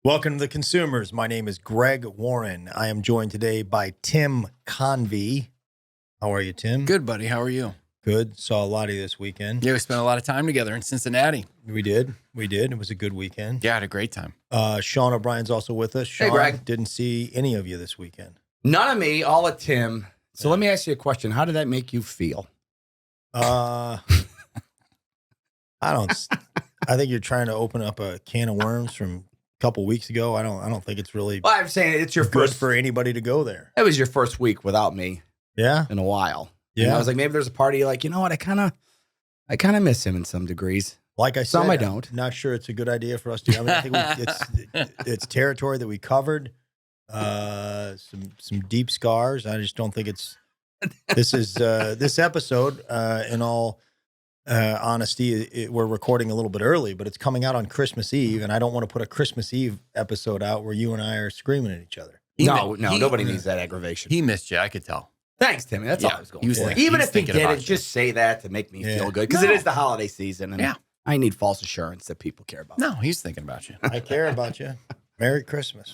Welcome to The Consumers. My name is Greg Warren. I am joined today by Tim Convey. How are you, Tim? Good, buddy. How are you? Good. Saw a lot of you this weekend. Yeah, we spent a lot of time together in Cincinnati. We did. It was a good weekend. Yeah, I had a great time. Sean O'Brien's also with us. Sean, Hey, Greg. Didn't see any of you this weekend. None of me, all of Tim. So let me ask you a question. How did that make you feel? I think you're trying to open up a can of worms from a couple weeks ago. I don't think it's really Well, I'm saying it's your good first. for anybody to go there. It was your first week without me Yeah. in a while. Yeah. And I was like, maybe there's a party. You're like, you know what? I kind of miss him in some degrees. Like I said, Some I don't. I'm not sure it's a good idea for us to. I think it's territory that we covered. Some deep scars. I just don't think it's. This episode. In all honesty, we're recording a little bit early, but it's coming out on Christmas Eve, and I don't want to put a Christmas Eve episode out where you and I are screaming at each other. Nobody needs that aggravation. He missed you. I could tell. Thanks, Timmy. That's all Yeah, I was going he was for. thinking- Even he was if he thinking about didn't, you. just say that to make me Yeah. feel good. Because it is the holiday season, and Yeah. I need false assurance that people care about me. No, he's thinking about you. I care about you. Merry Christmas.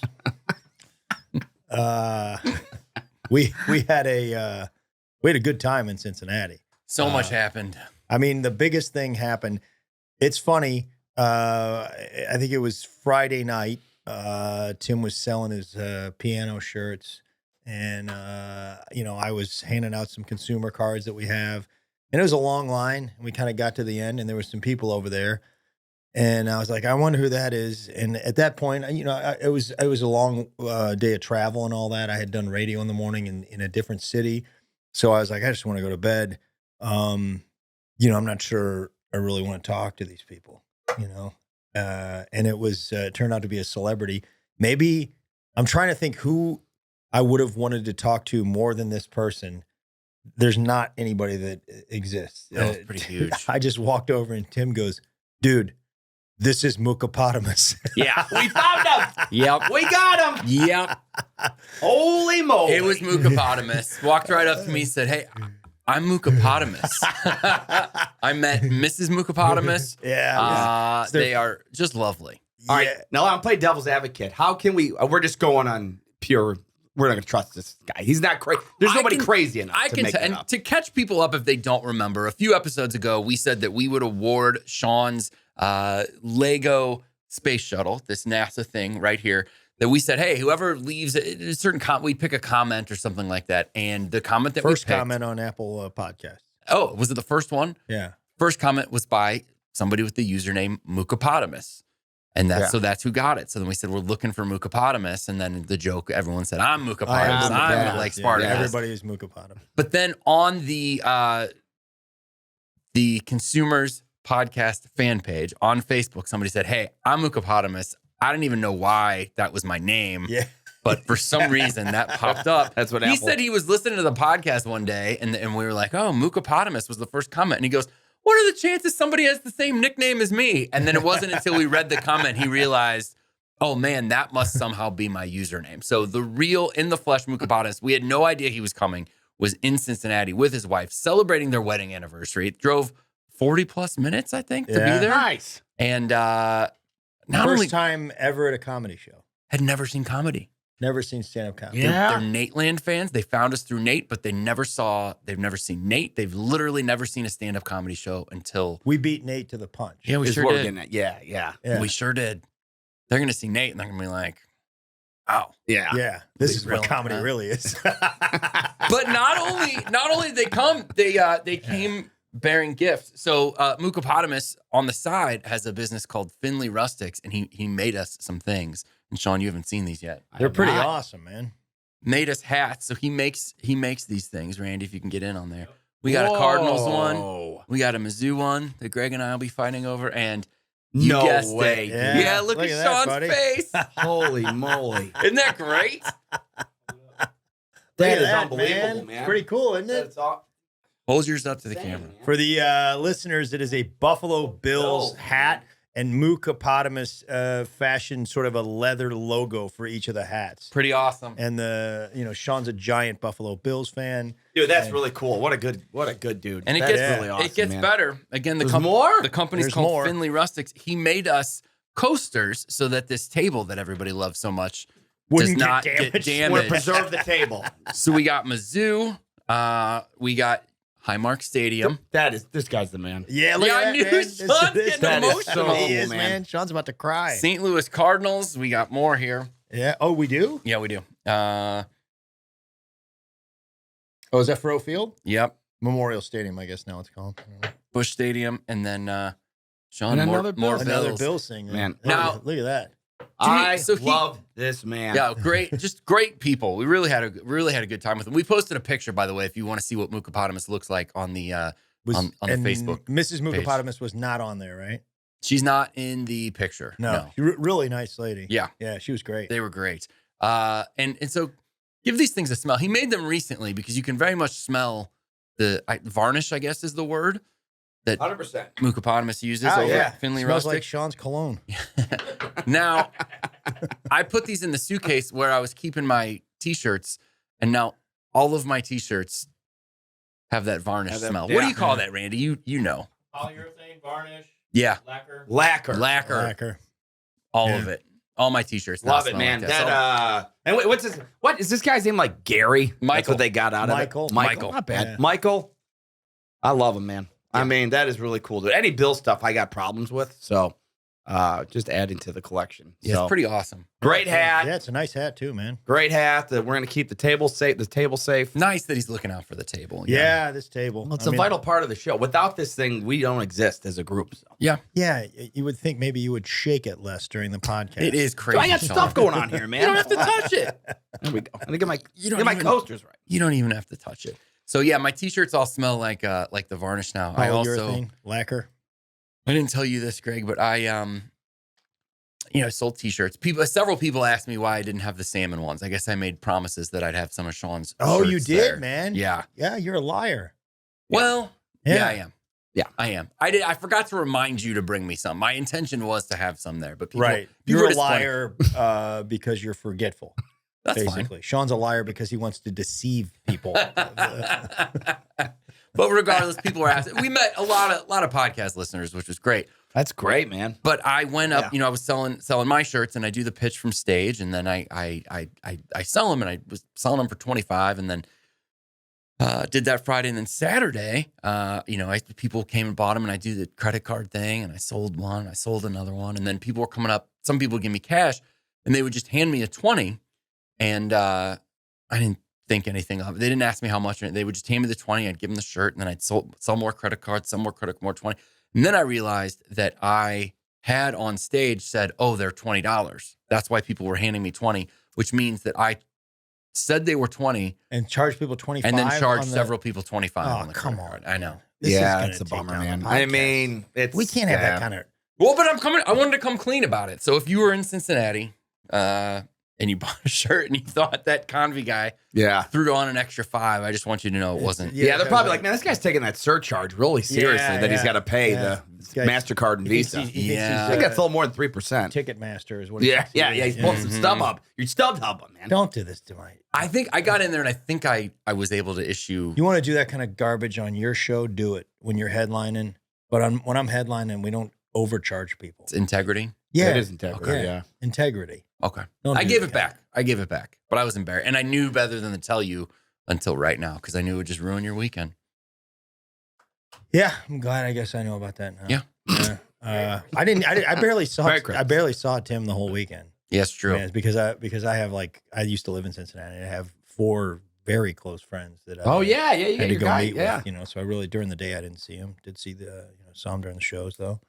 We had a good time in Cincinnati. So much happened. I mean, the biggest thing happened. It's funny. I think it was Friday night. Tim was selling his piano shirts, and I was handing out some consumer cards that we have, and it was a long line. And we kind of got to the end, and there was some people over there, and I was like, I wonder who that is. And at that point, it was a long day of travel and all that. I had done radio in the morning in a different city, so I was like, I just want to go to bed. I'm not sure I really want to talk to these people, and it was turned out to be a celebrity. Maybe I'm trying to think who I would have wanted to talk to more than this person. There's not anybody that exists. That was pretty huge. I just walked over and Tim goes, dude, this is Mookapotamus. Yeah, we found him. Yep. We got him. Yep. Holy moly. It was Mookapotamus. Walked right up to me, said, "Hey, I'm Mookapotamus." I met Mrs. Mookapotamus. Yeah. They are just lovely. All right, now I'm playing devil's advocate. How can we? We're just going on pure. We're not going to trust this guy. He's not crazy. There's nobody crazy enough. to make it up. To catch people up if they don't remember, a few episodes ago, we said that we would award Sean's Lego space shuttle, this NASA thing right here, that we said, hey, whoever leaves a certain comment, we'd pick a comment or something like that. And the comment that First we picked, comment on Apple Podcast. Oh, was it the first one? Yeah. First comment was by somebody with the username Mookapotamus. And so that's who got it. So then we said, we're looking for Mookapotamus. And then the joke, everyone said, I'm Mookapotamus. I'm like Spartacus. Everybody is Mookapotamus. But then on the Consumers Podcast fan page on Facebook, somebody said, hey, I'm Mookapotamus. I didn't even know why that was my name. Yeah. But for some reason that popped up. That's what he Apple- said. He was listening to the podcast one day and we were like, oh, Mookapotamus was the first comment. And he goes, what are the chances somebody has the same nickname as me? And then it wasn't until we read the comment, he realized, oh man, that must somehow be my username. So the real in the flesh Mookapotamus, we had no idea he was coming, was in Cincinnati with his wife celebrating their wedding anniversary. It drove 40 plus minutes, I think, to be there. Nice. And First time ever at a comedy show. had never seen comedy. Never seen stand-up comedy. Yeah. They're Nateland fans. They found us through Nate, but they've never seen Nate. They've literally never seen a stand-up comedy show until. We beat Nate to the punch. Yeah, we Is sure what we're did. getting at. Yeah. Yeah. We sure did. They're going to see Nate and they're going to be like, oh. Yeah. Yeah. This is what Really? comedy really is. But not only did they come, they came bearing gifts. So Mookapotamus on the side has a business called Finley Rustics, and he made us some things. And Sean, you haven't seen these yet. They're pretty not. awesome, man. Made us hats. So he makes these things. Randy, if you can get in on there. We got a Cardinals one. Whoa. We got a Mizzou one that Greg and I will be fighting over. And you No guessed way. it. Yeah. Yeah, look at that, Sean's buddy. face. Holy moly. Isn't that great? Look That at is that, unbelievable, man. Pretty cool, isn't it? That's all. Hold yours up to the Dang, camera. man. For the listeners, it is a Buffalo Bills hat and Mookapotamus fashioned sort of a leather logo for each of the hats. Pretty awesome. And Sean's a giant Buffalo Bills fan. Dude, that's really cool. What a good dude. And it That's gets really awesome, it gets man. better. Again, There's more? The company's There's called more. Finley Rustics. He made us coasters so that this table that everybody loves so much Wouldn't does not get get damaged. Want damaged. to preserve the table. So we got Mizzou. We got Highmark Stadium. This guy's the man. Yeah, look Yeah, at I that, knew man. Sean's getting that is emotional. so He cool, is, man. man. Sean's about to cry. St. Louis Cardinals. We got more here. Yeah. Oh, we do? Yeah, we do. Oh, is that Furrow Field? Yep. Memorial Stadium, I guess now it's called. I don't know. Busch Stadium, and then Sean, And more another Bills. Another Bills thing. Man. Now, look at that. Love this man. Yeah, great, just great people. We really had a good time with them. We posted a picture, by the way, if you want to see what Mookapotamus looks like on the on the and Facebook. Mrs. Mookapotamus was not on there, right? She's not in the picture. No. Really nice lady. Yeah. Yeah, she was great. They were great. And so give these things a smell. He made them recently because you can very much smell the varnish, I guess is the word that 100%. Mookapotamus uses over at Finley Smells Rustic. like Sean's cologne. Now, I put these in the suitcase where I was keeping my t-shirts, and now all of my t-shirts have that varnish smell. What do you call that, Randy? You know. Polyurethane, varnish, Yeah. Lacquer. All of it. All my t-shirts. now Love it, smell man. like that. And what is this guy's name? Like Gary? That's Michael. what they got out of Michael. it. Michael. Not bad. Yeah. Michael. I love him, man. I mean, that is really cool. Dude. Any Bill stuff I got problems with. So just adding to the collection. Yeah, So, it's pretty awesome. great hat. Yeah, it's a nice hat too, man. Great hat. That we're gonna keep the table safe. Nice that he's looking out for the table. Yeah, this table. Well, it's I a mean, vital part of the show. Without this thing, we don't exist as a group. So. Yeah. Yeah, you would think maybe you would shake it less during the podcast. It is crazy. I got Sean. stuff going on here, man. You don't have to touch it. There we go. I get my You don't get my even- coasters right. You don't even have to touch it. So yeah, my t-shirts all smell like the varnish now. I Polyurethane, lacquer. I didn't tell you this, Greg, but I sold t-shirts. Several people asked me why I didn't have the salmon ones. I guess I made promises that I'd have some of Sean's Oh, you shirts did, there. man. Yeah. Yeah, you're a liar. Well, yeah, I am. Yeah. I am. I forgot to remind you to bring me some. My intention was to have some there, but people, people You're were a disappointed. liar because you're forgetful. That's basically. Sean's a liar because he wants to deceive people. fine. But regardless, people were asking. We met a lot of podcast listeners, which was great. That's great, man. But I went up, I was selling my shirts, and I do the pitch from stage, and then I sell them, and I was selling them for $25, and then did that Friday, and then Saturday, people came and bought them, and I do the credit card thing, and I sold one, I sold another one, and then people were coming up. Some people would give me cash, and they would just hand me a 20, and I didn't think anything of it. They didn't ask me how much. They would just hand me the 20. I'd give them the shirt, and then I'd sell more credit cards, more 20. And then I realized that I had on stage said, "Oh, they're $20." That's why people were handing me 20, which means that I said they were 20 and charge people 25 and then charged on the- several people 25 Oh, on the come credit on. card. I know. This is gonna it's a take bummer, down the man. podcast. I mean, We can't have that kind of. Well, but I wanted to come clean about it. So if you were in Cincinnati, and you bought a shirt and you thought that Convy guy threw on an extra $5, I just want you to know it wasn't. Yeah, they're probably like, man, this guy's taking that surcharge really seriously that he's got to pay the MasterCard and Visa. He Yeah. I think that's a little more than 3%. Ticketmaster is what. Yeah. He's pulling some stub up. You're stubbed up, man. Don't do this to me. I think I got in there and I think I was able to issue. You want to do that kind of garbage on your show? Do it when you're headlining. But when I'm headlining, we don't overcharge people. It's integrity. Yeah, It is integrity, Okay. yeah. Integrity. Okay. Don't I do gave that it back. I gave it back. But I was embarrassed. And I knew better than to tell you until right now because I knew it would just ruin your weekend. Yeah, I'm glad. I guess I know about that now. Yeah. I barely saw. Very correct. I barely saw Tim the whole weekend. Yes, true. Yeah, it's because I have I used to live in Cincinnati. I have 4 very close friends that. You had got to your go guy. meet Yeah. with. So I really during the day I didn't see him. Did see saw him during the shows though.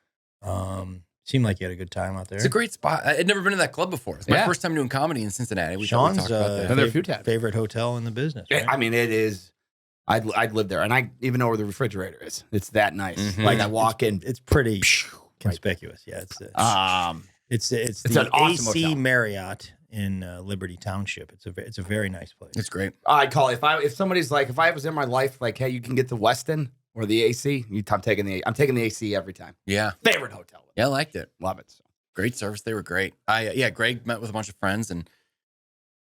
Seemed like you had a good time out there. It's a great spot. I'd never been to that club before. It's my first time doing comedy in Cincinnati. We Sean's talked about that. And there are a few times. favorite hotel in the business. Right? I mean, it is. I'd live there, and I even know where the refrigerator is. It's that nice. Mhm. Like I walk in. It's pretty conspicuous. Yeah, it's It's the an awesome AC hotel. Marriott in Liberty Township. It's a very nice place. It's great. I'd call it if somebody's like, if I was in my life, like, hey, you can get the Westin or the AC. I'm taking the AC every time. Yeah. Favorite hotel. Yeah, I liked it. Love it. So. Great service. They were great. Greg met with a bunch of friends and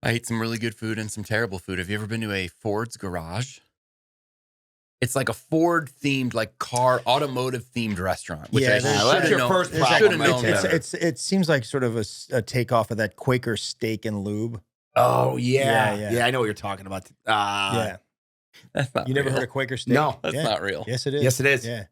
I ate some really good food and some terrible food. Have you ever been to a Ford's Garage? It's like a Ford themed, like car, automotive themed restaurant. Which I that's your first problem. It seems like sort of a takeoff of that Quaker Steak and Lube. Oh yeah. I know what you're talking about. Yeah, that's not. You never heard of Quaker Steak? No, that's not real. Yes, it is. Yes, it is. Yeah,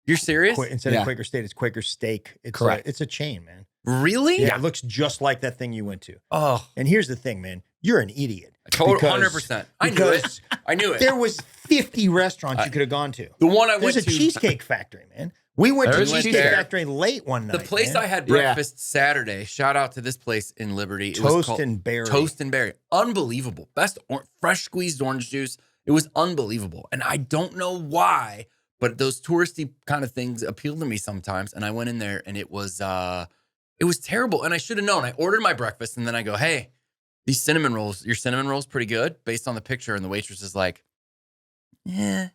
you're serious? Instead of Quaker Steak, it's Quaker Steak. It's correct. It's a chain, man. Really? Yeah, it looks just like that thing you went to. Oh, and here's the thing, man. You're an idiot. Total 100%. I knew it. I knew it. There was 50 restaurants you could have gone to. The one I went to. There's a Cheesecake Factory, man. We went to Cheesecake Factory late one night. The place I had breakfast Saturday, shout out to this place in Liberty. It was called Toast and Berry. Unbelievable. Best fresh squeezed orange juice. It was unbelievable. And I don't know why, but those touristy kind of things appeal to me sometimes. And I went in there and it was terrible. And I should have known. I ordered my breakfast and then I go, hey, these cinnamon rolls, your cinnamon roll's pretty good based on the picture. And the waitress is like, yeah,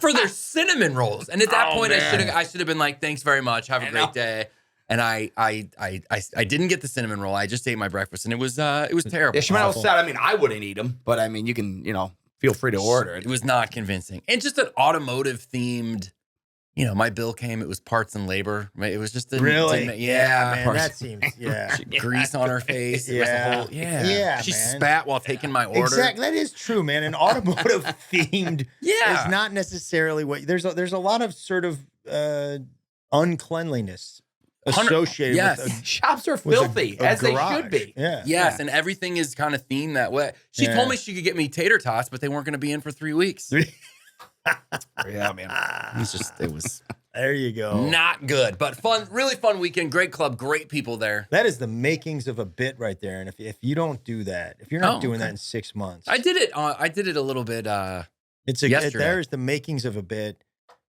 for their cinnamon rolls. And at that point, I should have been like, thanks very much. Have a great day. And I didn't get the cinnamon roll. I just ate my breakfast and it was terrible. Yeah, she might have said, I mean, I wouldn't eat them, but I mean, you can, feel free to order it. It was not convincing. And just an automotive themed, my bill came, it was parts and labor. It was just really, yeah, man, that seems, grease on her face. Yeah, she man. spat while taking my order. Exactly, that is true, man. An automotive themed is not necessarily what there's a lot of sort of uncleanliness associated with shops are filthy as they should be. Yes, and everything is kind of themed that way. She told me she could get me tater tots, but they weren't going to be in for 3 weeks. Yeah, man. It was there you go. Not good, but fun, really fun weekend. Great club, great people there. That is the makings of a bit right there. And if you don't do that, if you're not doing that in 6 months, I did it a little bit. Yesterday. There's the makings of a bit.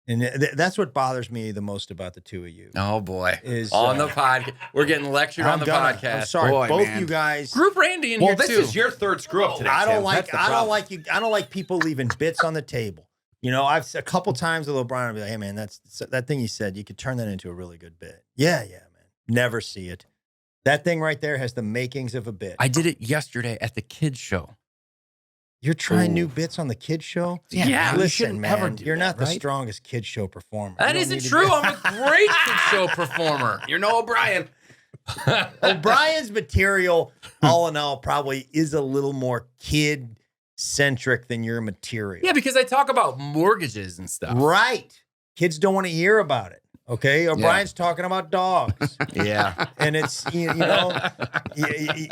And that's what bothers me the most about the two of you. Oh boy! Is on the podcast, we're getting lectured on the podcast. I'm sorry, both you guys. Group Randy in here too. Well, this is your third screw up today. I don't like people leaving bits on the table. I've a couple times with O'Brien, I'll be like, hey man, that thing you said, you could turn that into a really good bit. Yeah, man. Never see it. That thing right there has the makings of a bit. I did it yesterday at the kids show. You're trying new bits on the kids show? Yeah. Listen, man, you're not the strongest kids show performer. That isn't true. I'm a great kids show performer. You're no O'Brien. O'Brien's material, all in all, probably is a little more kid-centric than your material. Yeah, because I talk about mortgages and stuff. Right. Kids don't want to hear about it. Okay, O'Brien's talking about dogs. Yeah, and it's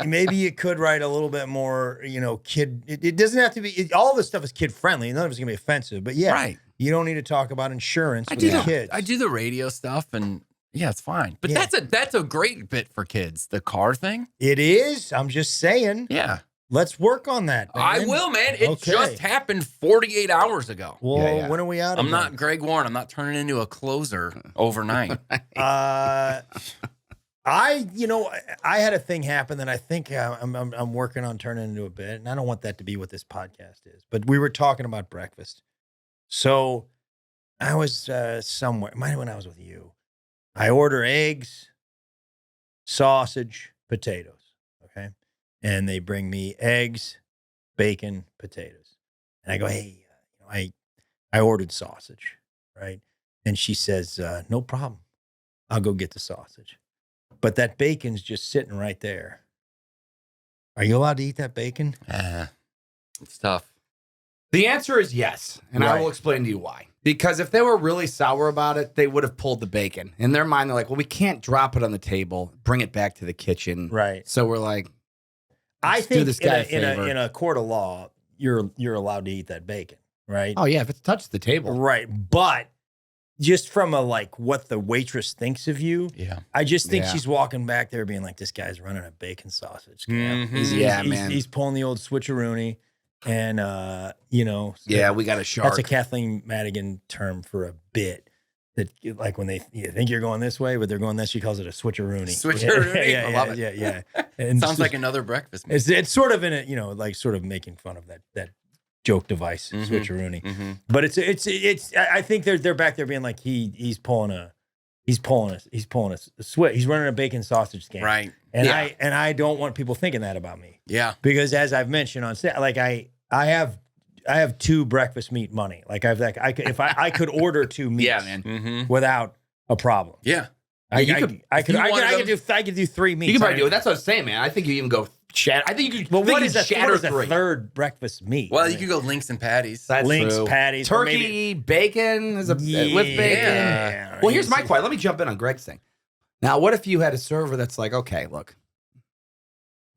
maybe you could write a little bit more, kid. It doesn't have to be. All this stuff is kid friendly. None of it's gonna be offensive. But right. You don't need to talk about insurance with the kids. I do the radio stuff, and it's fine. But that's a great bit for kids. The car thing. It is. I'm just saying. Yeah. Let's work on that, man. I will, man. It just happened 48 hours ago. Well, when are we out of I'm not Greg Warren. I'm not turning into a closer overnight. I had a thing happen that I think I'm working on turning into a bit, and I don't want that to be what this podcast is. But we were talking about breakfast. So I was somewhere, might have when I was with you. I order eggs, sausage, potatoes. Okay. And they bring me eggs, bacon, potatoes. And I go, hey, I ordered sausage, right? And she says, no problem. I'll go get the sausage. But that bacon's just sitting right there. Are you allowed to eat that bacon? It's tough. The answer is yes. And I will explain to you why. Because if they were really sour about it, they would have pulled the bacon. In their mind, they're like, well, we can't drop it on the table, bring it back to the kitchen. Right. So we're like, I think this guy in a court of law, you're allowed to eat that bacon, right? Oh yeah, if it's touched the table, right? But just from what the waitress thinks of you, I just think she's walking back there being like, this guy's running a bacon sausage. Mm-hmm. Man, he's pulling the old switcheroony, and we got a shark. That's a Kathleen Madigan term for a bit. That like when they think you're going this way, but they're going this, she calls it a switcheroony. Switcheroony, I love it. Yeah. And sounds like another breakfast. It's sort of in a like sort of making fun of that joke device, switcheroony. Mm-hmm. But it's I think they're back there being like he's pulling a switch. He's running a bacon sausage scam, right? And I don't want people thinking that about me. Yeah, because as I've mentioned on set, like I have have 2 breakfast meat money. Like if I could order 2 meats, Yeah, man. without a problem. Yeah. I If could you wanted do 3 meats. You can probably do it. That's what I was saying, man. I think you even go shatter. I think you could. Well, what is is a 3? third breakfast meat? Well, you could go links and patties. That's links, true. patties, or Turkey, maybe- bacon is with bacon. Yeah. Well, here's my question. Let me jump in on Greg's thing. Now, what if you had a server that's like, okay, look,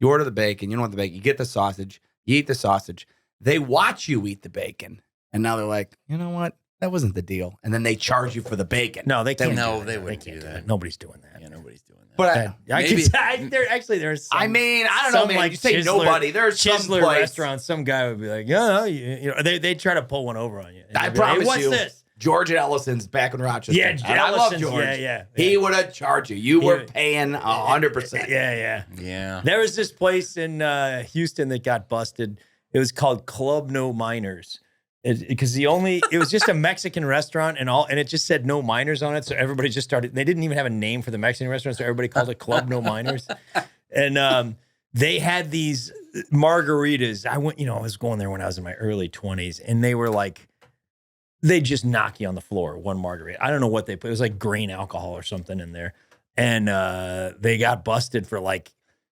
you order the bacon, you don't want the bacon, you get the sausage, you eat the sausage. They watch you eat the bacon, and now they're like, you know what? That wasn't the deal. And then they charge you for the bacon. No, they can't. No, do they that. wouldn't can't do that. Nobody's doing that. Yeah, nobody's doing that. But There's some, I mean, I don't some, know, man. like You say Chisler- nobody. There's some Chisler place. restaurant. Some guy would be like, yeah, you know, they try to pull one over on you. And I you'd be like, promise hey, what's you, this? George Ellison's back in Rochester. Yeah, And I love Ellison's- George. yeah. He would have charged you. You were would- paying 100%. Yeah. Yeah. There was this place in Houston that got busted. It was called Club No Minors. Because it was just a Mexican restaurant and it just said no minors on it. So everybody just started, they didn't even have a name for the Mexican restaurant. So everybody called it Club No Minors. And they had these margaritas. I was going there when I was in my early 20s and they were like, they just knock you on the floor, one margarita. I don't know what they put. It was like grain alcohol or something in there. And they got busted for like,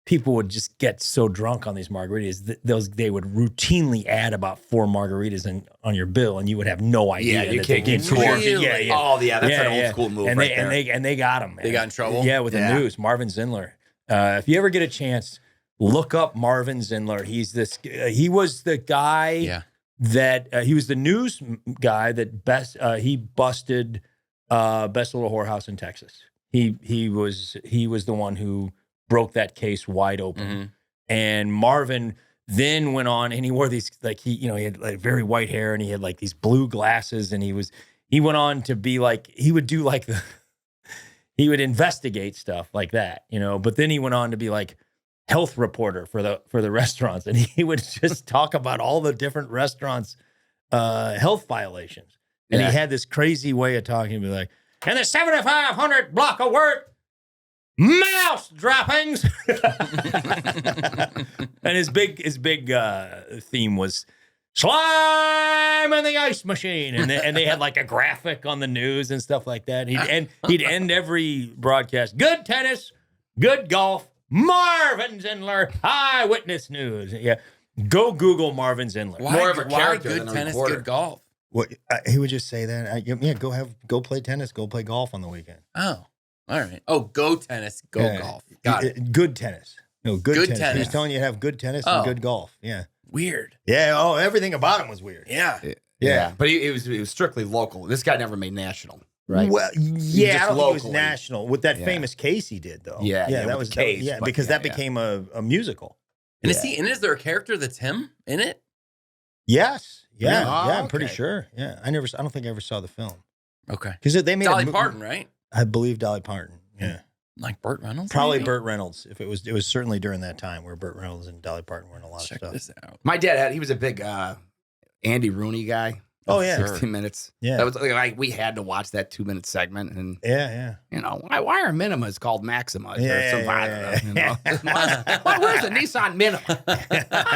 people would just get so drunk on these margaritas. They would routinely add about 4 margaritas on your bill, and you would have no idea. Yeah, you that can't they keep did score. it. Yeah. Oh, yeah, that's an old school move and right they, there. And they got him. Man. They got in trouble? Yeah, with Yeah. the news. Marvin Zindler. If you ever get a chance, look up Marvin Zindler. He was the guy that he was the news guy that he busted Best Little Whorehouse in Texas. He was the one who broke that case wide open. Mm-hmm. And Marvin then went on and he wore these, like he had like very white hair and he had like these blue glasses and he went on to be like, he would do like he would investigate stuff like that, but then he went on to be like health reporter for the restaurants. And he would just talk about all the different restaurants' health violations. And he had this crazy way of talking, be like, and the 7,500 block of work, mouse droppings. And his big theme was slime in the ice machine, and they had like a graphic on the news and stuff like that. He'd end every broadcast, good tennis, good golf, Marvin Zindler, Eyewitness News. Yeah, go Google Marvin Zindler. More of a character good than a tennis, reporter. good golf. What he would just say that. Go play tennis, go play golf on the weekend. Oh, all right. Oh, go tennis, go golf. Got it. Good tennis. No, good tennis. He tennis. was telling you to have good tennis and good golf. Yeah. Weird. Yeah. Oh, everything about him was weird. Yeah. Yeah. But it was strictly local. This guy never made national, right? Well, yeah, just I don't think it was locally. national with that famous case he did though. Yeah, that with was the case, but because yeah, that became a musical. And is there a character that's him in it? Yes. Yeah. Oh, I'm pretty okay. sure. Yeah. I don't think I ever saw the film Okay. because they made Dolly Parton, right? I believe Dolly Parton. Yeah. Like Burt Reynolds? Probably maybe? Burt Reynolds. It was certainly during that time where Burt Reynolds and Dolly Parton were in a lot Check of stuff. this out. My dad he was a big Andy Rooney guy. Oh, yeah. 60 minutes. Yeah. That was like we had to watch that 2-minute segment, and Yeah. why are Minimas called Maximas or something? I don't know. Yeah. Where's the Nissan Minima?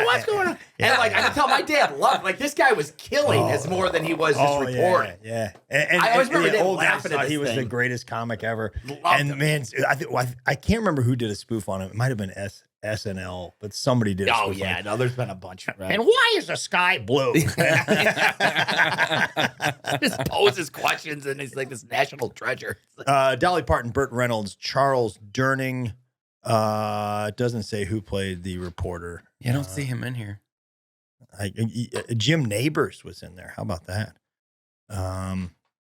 What's going on? And like I can tell my dad loved like this guy was killing us more than he was just reporting. Yeah. And I always remember the them old guys laughing at thought this he was the thing. greatest comic ever. Loved And him. man, I can't remember who did a spoof on him. It might have been SNL, but somebody did. A Oh spoof on yeah, it. no, there's been a bunch. Right? And why is the sky blue? Just poses questions, and he's like this national treasure. Dolly Parton, Burt Reynolds, Charles Durning. It doesn't say who played the reporter. You don't see him in here. Jim Neighbors was in there. How about that?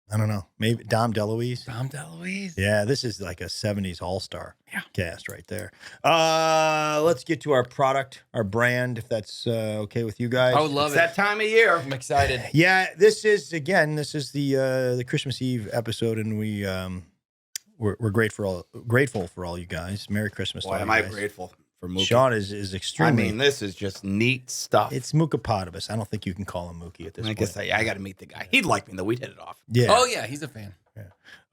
I don't know. Maybe Dom DeLuise. Dom DeLuise? Yeah, this is like a 70s all-star Yeah. cast right there. Let's get to our product, our brand, if that's okay with you guys. I would love It's that time of year. I'm excited. Yeah, this is the Christmas Eve episode, and we're grateful for all you guys. Merry Christmas to Boy, all am you I guys. grateful for Mookie. Sean is I extremely. mean, this is just neat stuff. It's Mookapotamus. I don't think you can call him Mookie at this I point. guess I got to meet the guy. He'd like me though. We'd hit it off. Yeah. Oh, yeah, he's a fan.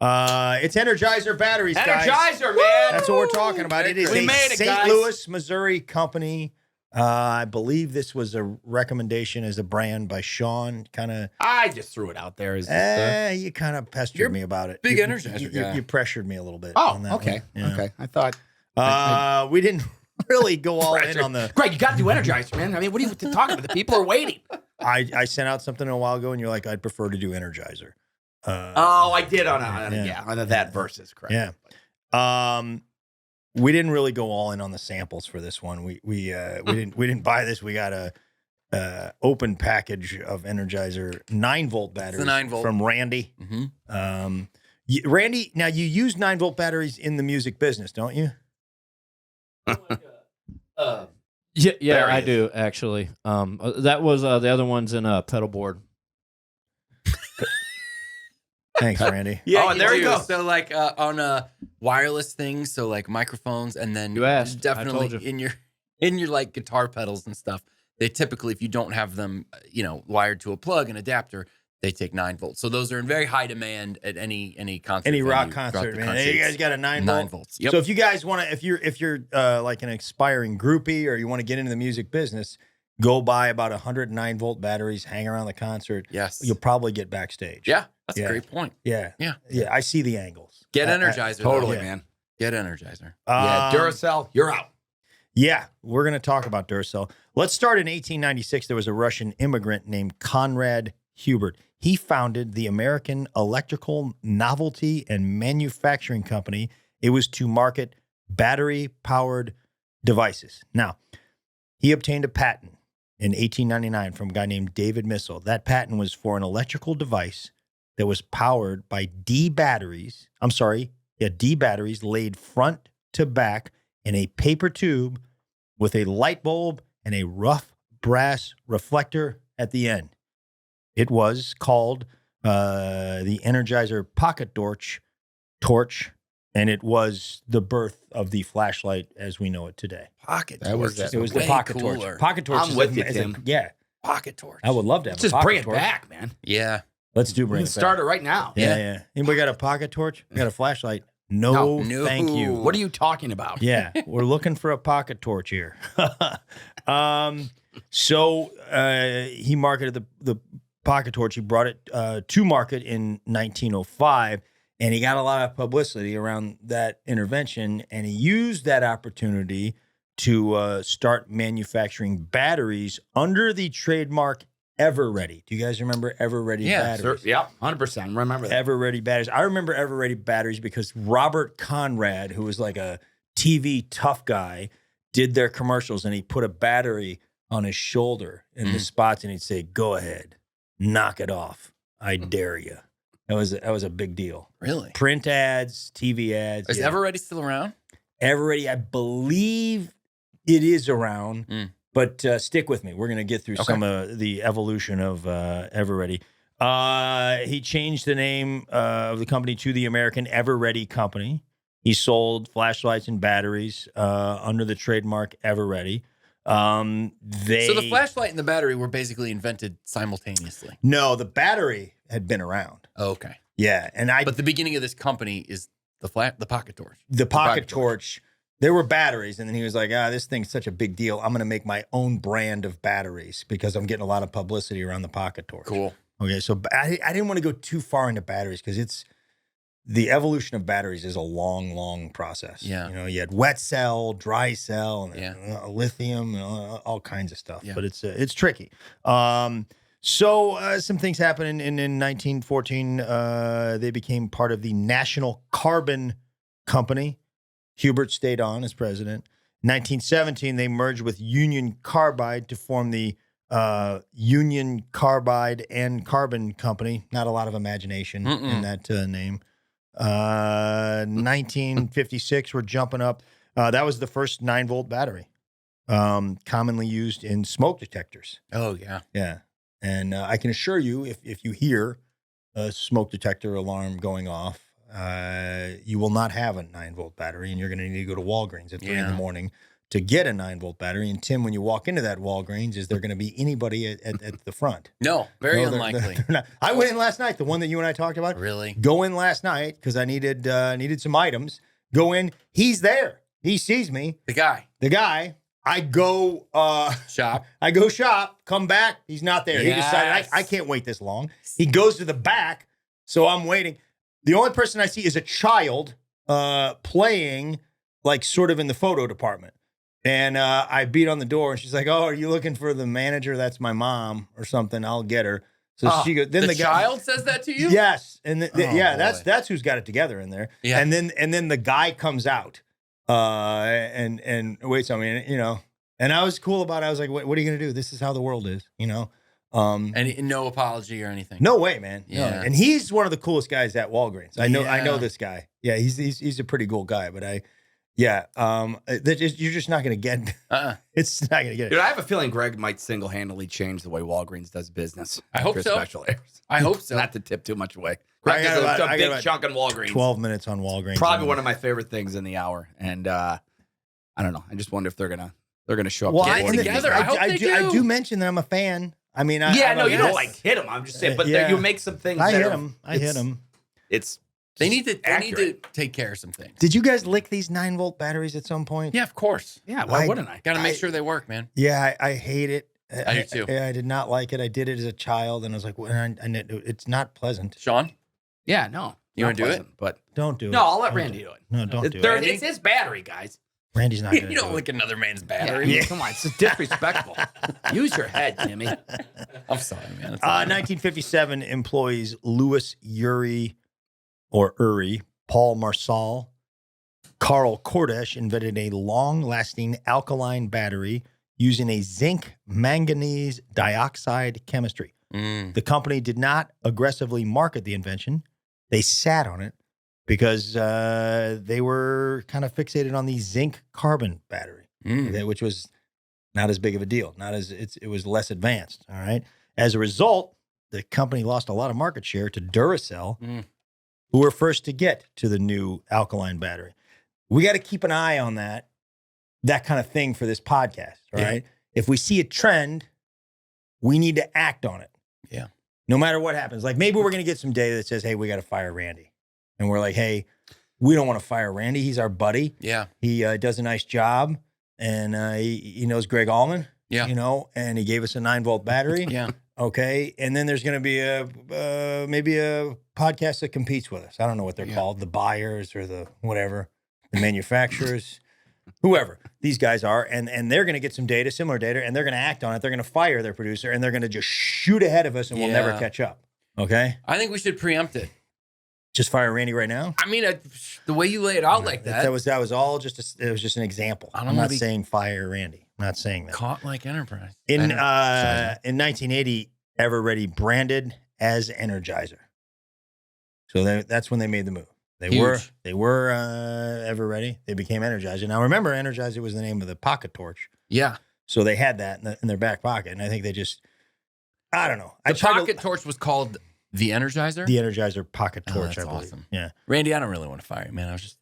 It's Energizer batteries, guys. Energizer, man. That's what we're talking about. It is We a made it, St. guys. Louis, Missouri company. I believe this was a recommendation as a brand by Sean. Kind of, I just threw it out there. Is this you kind of pestered You're me about it. big You- Energizer you, guy. you pressured me a little bit. Oh, on that okay. one. Yeah. Okay. I thought, We didn't really go all in on the. Greg, you got to do Energizer, man. I mean, what are you talking about? The people are waiting. I sent out something a while ago, and you're like, I'd prefer to do Energizer. I did on that versus correct. Yeah. We didn't really go all in on the samples for this one. We didn't buy this. We got a open package of Energizer 9-volt batteries 9-volt. from Randy. Mm-hmm. Randy, now you use 9-volt batteries in the music business, don't you? Yeah, There he I is. do actually. That was the other one's in a pedal board. Thanks, Randy. Yeah, Oh, there you go. So like on wireless things, so like microphones, and then You asked. I definitely told you. in your like guitar pedals and stuff. They typically, if you don't have them, wired to a plug and adapter, they take 9 volts. So those are in very high demand at any concert, Any rock venue throughout concert, the man. country. Hey, you guys got a 9 volt? 9 volts. Yep. So if you guys want to, if you're like an aspiring groupie or you want to get into the music business, go buy about 109-volt batteries, hang around the concert. Yes. You'll probably get backstage. Yeah, that's Yeah. a great point. Yeah. Yeah. Yeah. I see the angles. Get I- Energizer. Totally, though. man. Get Energizer. Yeah, Um, Duracell, you're out. Yeah, we're going to talk about Duracell. Let's start in 1896. There was a Russian immigrant named Conrad Hubert. He founded the American Electrical Novelty and Manufacturing Company. It was to market battery-powered devices. Now, he obtained a patent in 1899 from a guy named David Missel. That patent was for an electrical device that was powered by D batteries laid front to back in a paper tube with a light bulb and a rough brass reflector at the end. It was called the Energizer Pocket Torch, and it was the birth of the flashlight as we know it today. Pocket That was torch. that- It was the Way Pocket cooler. Torch. Pocket Torch I'm is with you, is Tim. yeah, Pocket torch. I would love to have Just a pocket bring it torch. back, man. Yeah. Let's do We bring can it start back. it right now. Yeah. Anybody got a pocket torch? Got a flashlight? No, No. thank you. What are you talking about? Yeah, we're looking for a pocket torch here. So he marketed the pocket torch. He brought it to market in 1905, and he got a lot of publicity around that intervention. And he used that opportunity to start manufacturing batteries under the trademark Everready. Do you guys remember Everready Yeah, Sir, batteries? yep, 100%. Remember that. Everready batteries. I remember Everready batteries because Robert Conrad, who was like a TV tough guy, did their commercials, and he put a battery on his shoulder in the spots, and he'd say, "Go ahead, knock it off. I dare you." That was a big deal. Really? Print ads, TV ads. Is yeah. Everready still around? Everready, I believe it is around, Mm. but stick with me. We're going to get through some of the evolution of Everready. He changed the name of the company to the American Everready Company. He sold flashlights and batteries under the trademark Everready. So the flashlight and the battery were basically invented simultaneously. No, the battery had been around. Oh, okay. Yeah, and But the beginning of this company is the pocket torch. the pocket torch. There were batteries, and then he was like, this thing's such a big deal. I'm going to make my own brand of batteries because I'm getting a lot of publicity around the pocket torch. Cool. Okay, so I didn't want to go too far into batteries because the evolution of batteries is a long, long process. Yeah. You know, you had wet cell, dry cell, and Yeah. lithium, and all kinds of stuff. Yeah. But it's tricky. So some things happened in 1914. They became part of the National Carbon Company. Hubert stayed on as president. 1917, they merged with Union Carbide to form the Union Carbide and Carbon Company. Not a lot of imagination in that name. 1956, we're jumping up. That was the first 9-volt battery, commonly used in smoke detectors. Oh, yeah. Yeah. And I can assure you, if you hear a smoke detector alarm going off, you will not have a 9-volt battery, and you're going to need to go to Walgreens at 3 in the morning to get a 9-volt battery. And Tim, when you walk into that Walgreens, is there going to be anybody at the front? No, very No, they're unlikely. not. I went in last night, the one that you and I talked about. Really? Go in last night because I needed some items. Go in. He's there. He sees me. The guy. The guy. I go Shop. come back. He's not there. Yes. He decided I can't wait this long. He goes to the back, so I'm waiting. The only person I see is a child playing, like, sort of in the photo department. And I beat on the door, and she's like, "Oh, are you looking for the manager? That's my mom or something. I'll get her." So she goes. Then the guy, child says that to you? yes, and boy. that's who's got it together in there. Yeah. And then the guy comes out, and waits on me, and I was cool about it. I was like, "What are you gonna do? This is how the world is, And no apology or anything. No way, man. No. Yeah. And he's one of the coolest guys at Walgreens. I know Yeah. this guy. Yeah, he's a pretty cool guy. But you're just not gonna get. It's not gonna get it. Dude, I have a feeling Greg might single-handedly change the way Walgreens does business. I hope after so. Special airs. I hope so. Not to tip too much away. I Greg got is about- a I got big about chunk in Walgreens. 12 minutes on Walgreens. Probably one of my favorite things in the hour. And I don't know. I just wonder if they're gonna show up. Well, to Get it Walgreens. together. I hope they do. I do mention that I'm a fan. I mean, Yeah, I'm no, a- you don't like hit them. I'm just saying, but Yeah. you make some things. I that hit are- him. I hit him. It's They need to accurate. take care of some things. Did you guys lick these 9-volt batteries at some point? Yeah, of course. Yeah, why I- wouldn't I? Got to make I- sure they work, man. Yeah, I hate it. I do too. I did not like it. I did it as a child, and I was like, it's not pleasant. Sean, Yeah, no. You not wanna do it? pleasant, But Don't do it. no, I'll let Don't Randy do do it. No, don't do There- it. It's his battery, guys. Randy's not you going to don't do it. lick another man's Yeah, battery. Come on, it's disrespectful. Use your head, Jimmy. I'm sorry, man. It's all right. 1957 employees Louis Uri, Paul Marsal, Carl Kordesh invented a long-lasting alkaline battery using a zinc manganese dioxide chemistry. Mm. The company did not aggressively market the invention. They sat on it because they were kind of fixated on the zinc carbon battery, Mm. which was not as big of a deal. It was less advanced. All right. As a result, the company lost a lot of market share to Duracell, Mm. who were first to get to the new alkaline battery. We got to keep an eye on that kind of thing for this podcast. All Yeah. right. If we see a trend, we need to act on it. Yeah. No matter what happens. Like maybe we're going to get some data that says, hey, we got to fire Randy. And we're like, hey, we don't want to fire Randy. He's our buddy. Yeah. He does a nice job. And he knows Greg Allman, Yeah. and he gave us a 9-volt battery. Yeah. Okay. And then there's going to be maybe a podcast that competes with us. I don't know what they're Yeah. called, the buyers or the whatever, the manufacturers, whoever these guys are. And they're going to get some data, similar data, and they're going to act on it. They're going to fire their producer and they're going to just shoot ahead of us and we'll never Yeah. catch up. Okay. I think we should preempt it. Just fire Randy right now. I mean, the way you lay it out like that, That was all just it was just an example. I don't I'm wanna not be- saying fire Randy. I'm not saying that. caught like Enterprise. In Energizer. 1980, Everready branded as Energizer. So that's when they made the move. They Huge. were Everready. They became Energizer. Now remember, Energizer was the name of the pocket torch. Yeah. So they had that in their back pocket, and I think they just, I don't know. The pocket torch was called the Energizer. the Energizer pocket Oh, torch. that's I believe. awesome. Yeah. Randy, I don't really want to fire you, man. I was just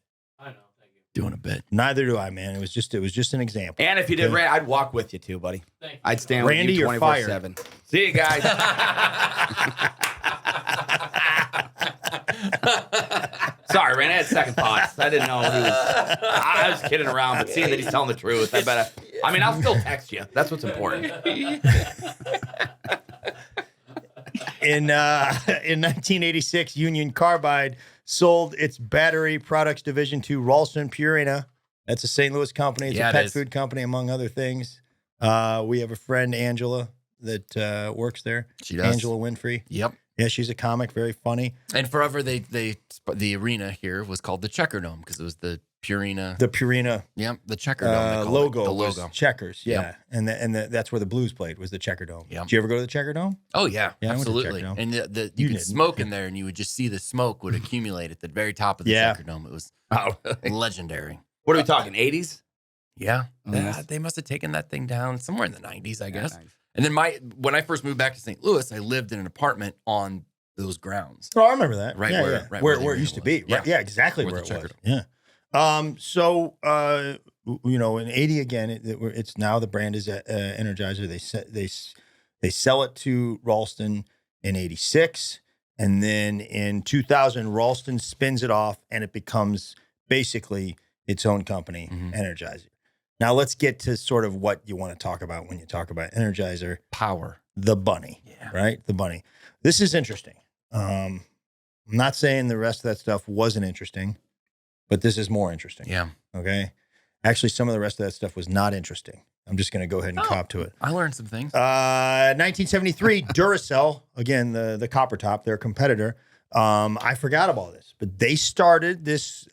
doing a bit. Neither do I, man. It was just an example. And if you did, Okay. Randy, I'd walk with you too, buddy. I'd stand Randy, with you you're fired. 24/7. See you guys. Sorry, Randy. I had second thoughts. I didn't know he was. I was kidding around, but seeing that he's telling the truth, I better. I mean, I'll still text you. That's what's important. In 1986, Union Carbide sold its battery products division to Ralston Purina. That's a St. Louis company. It's Yeah, a it pet is. food company, among other things. We have a friend, Angela, that works there. She does. Angela Winfrey. Yep. Yeah, she's a comic, very funny. And forever, the arena here was called the Checker Dome because it was the Purina. The Purina Yep, the Checker Dome. they called it. logo, The was logo. checkers. Yeah, Yep. and that's where the Blues played, was the Checker Dome. Yep. Did you ever go to the Checker Dome? Oh yeah, Yeah, I went to absolutely. Checker Dome. And you You could didn't. smoke in there, and you would just see the smoke would accumulate at the very top of the Yeah. Checker Dome. It was Oh, legendary. what are we talking? 80s? Yeah, Oh, yes. they must have taken that thing down somewhere in the 90s, I guess. nice. And then when I first moved back to St. Louis, I lived in an apartment on those grounds. Oh, I remember that. Right yeah, where- yeah. right where where the it arena used to was. be. Yeah. Right. Yeah, exactly Where where the it Checker was. Yeah. So in 80 again, it's now the brand is Energizer. They sell it to Ralston in 86, and then in 2000, Ralston spins it off, and it becomes basically its own company, Mhm. Energizer. Now let's get to sort of what you want to talk about when you talk about Energizer. Power. The bunny, right? The bunny. This is interesting. I'm not saying the rest of that stuff wasn't interesting, but this is more interesting. Yeah. Okay. Actually, some of the rest of that stuff was not interesting. I'm just going to go ahead and cop to it. I learned some things. 1973, Duracell, again, the copper top, their competitor. I forgot about this, but they started this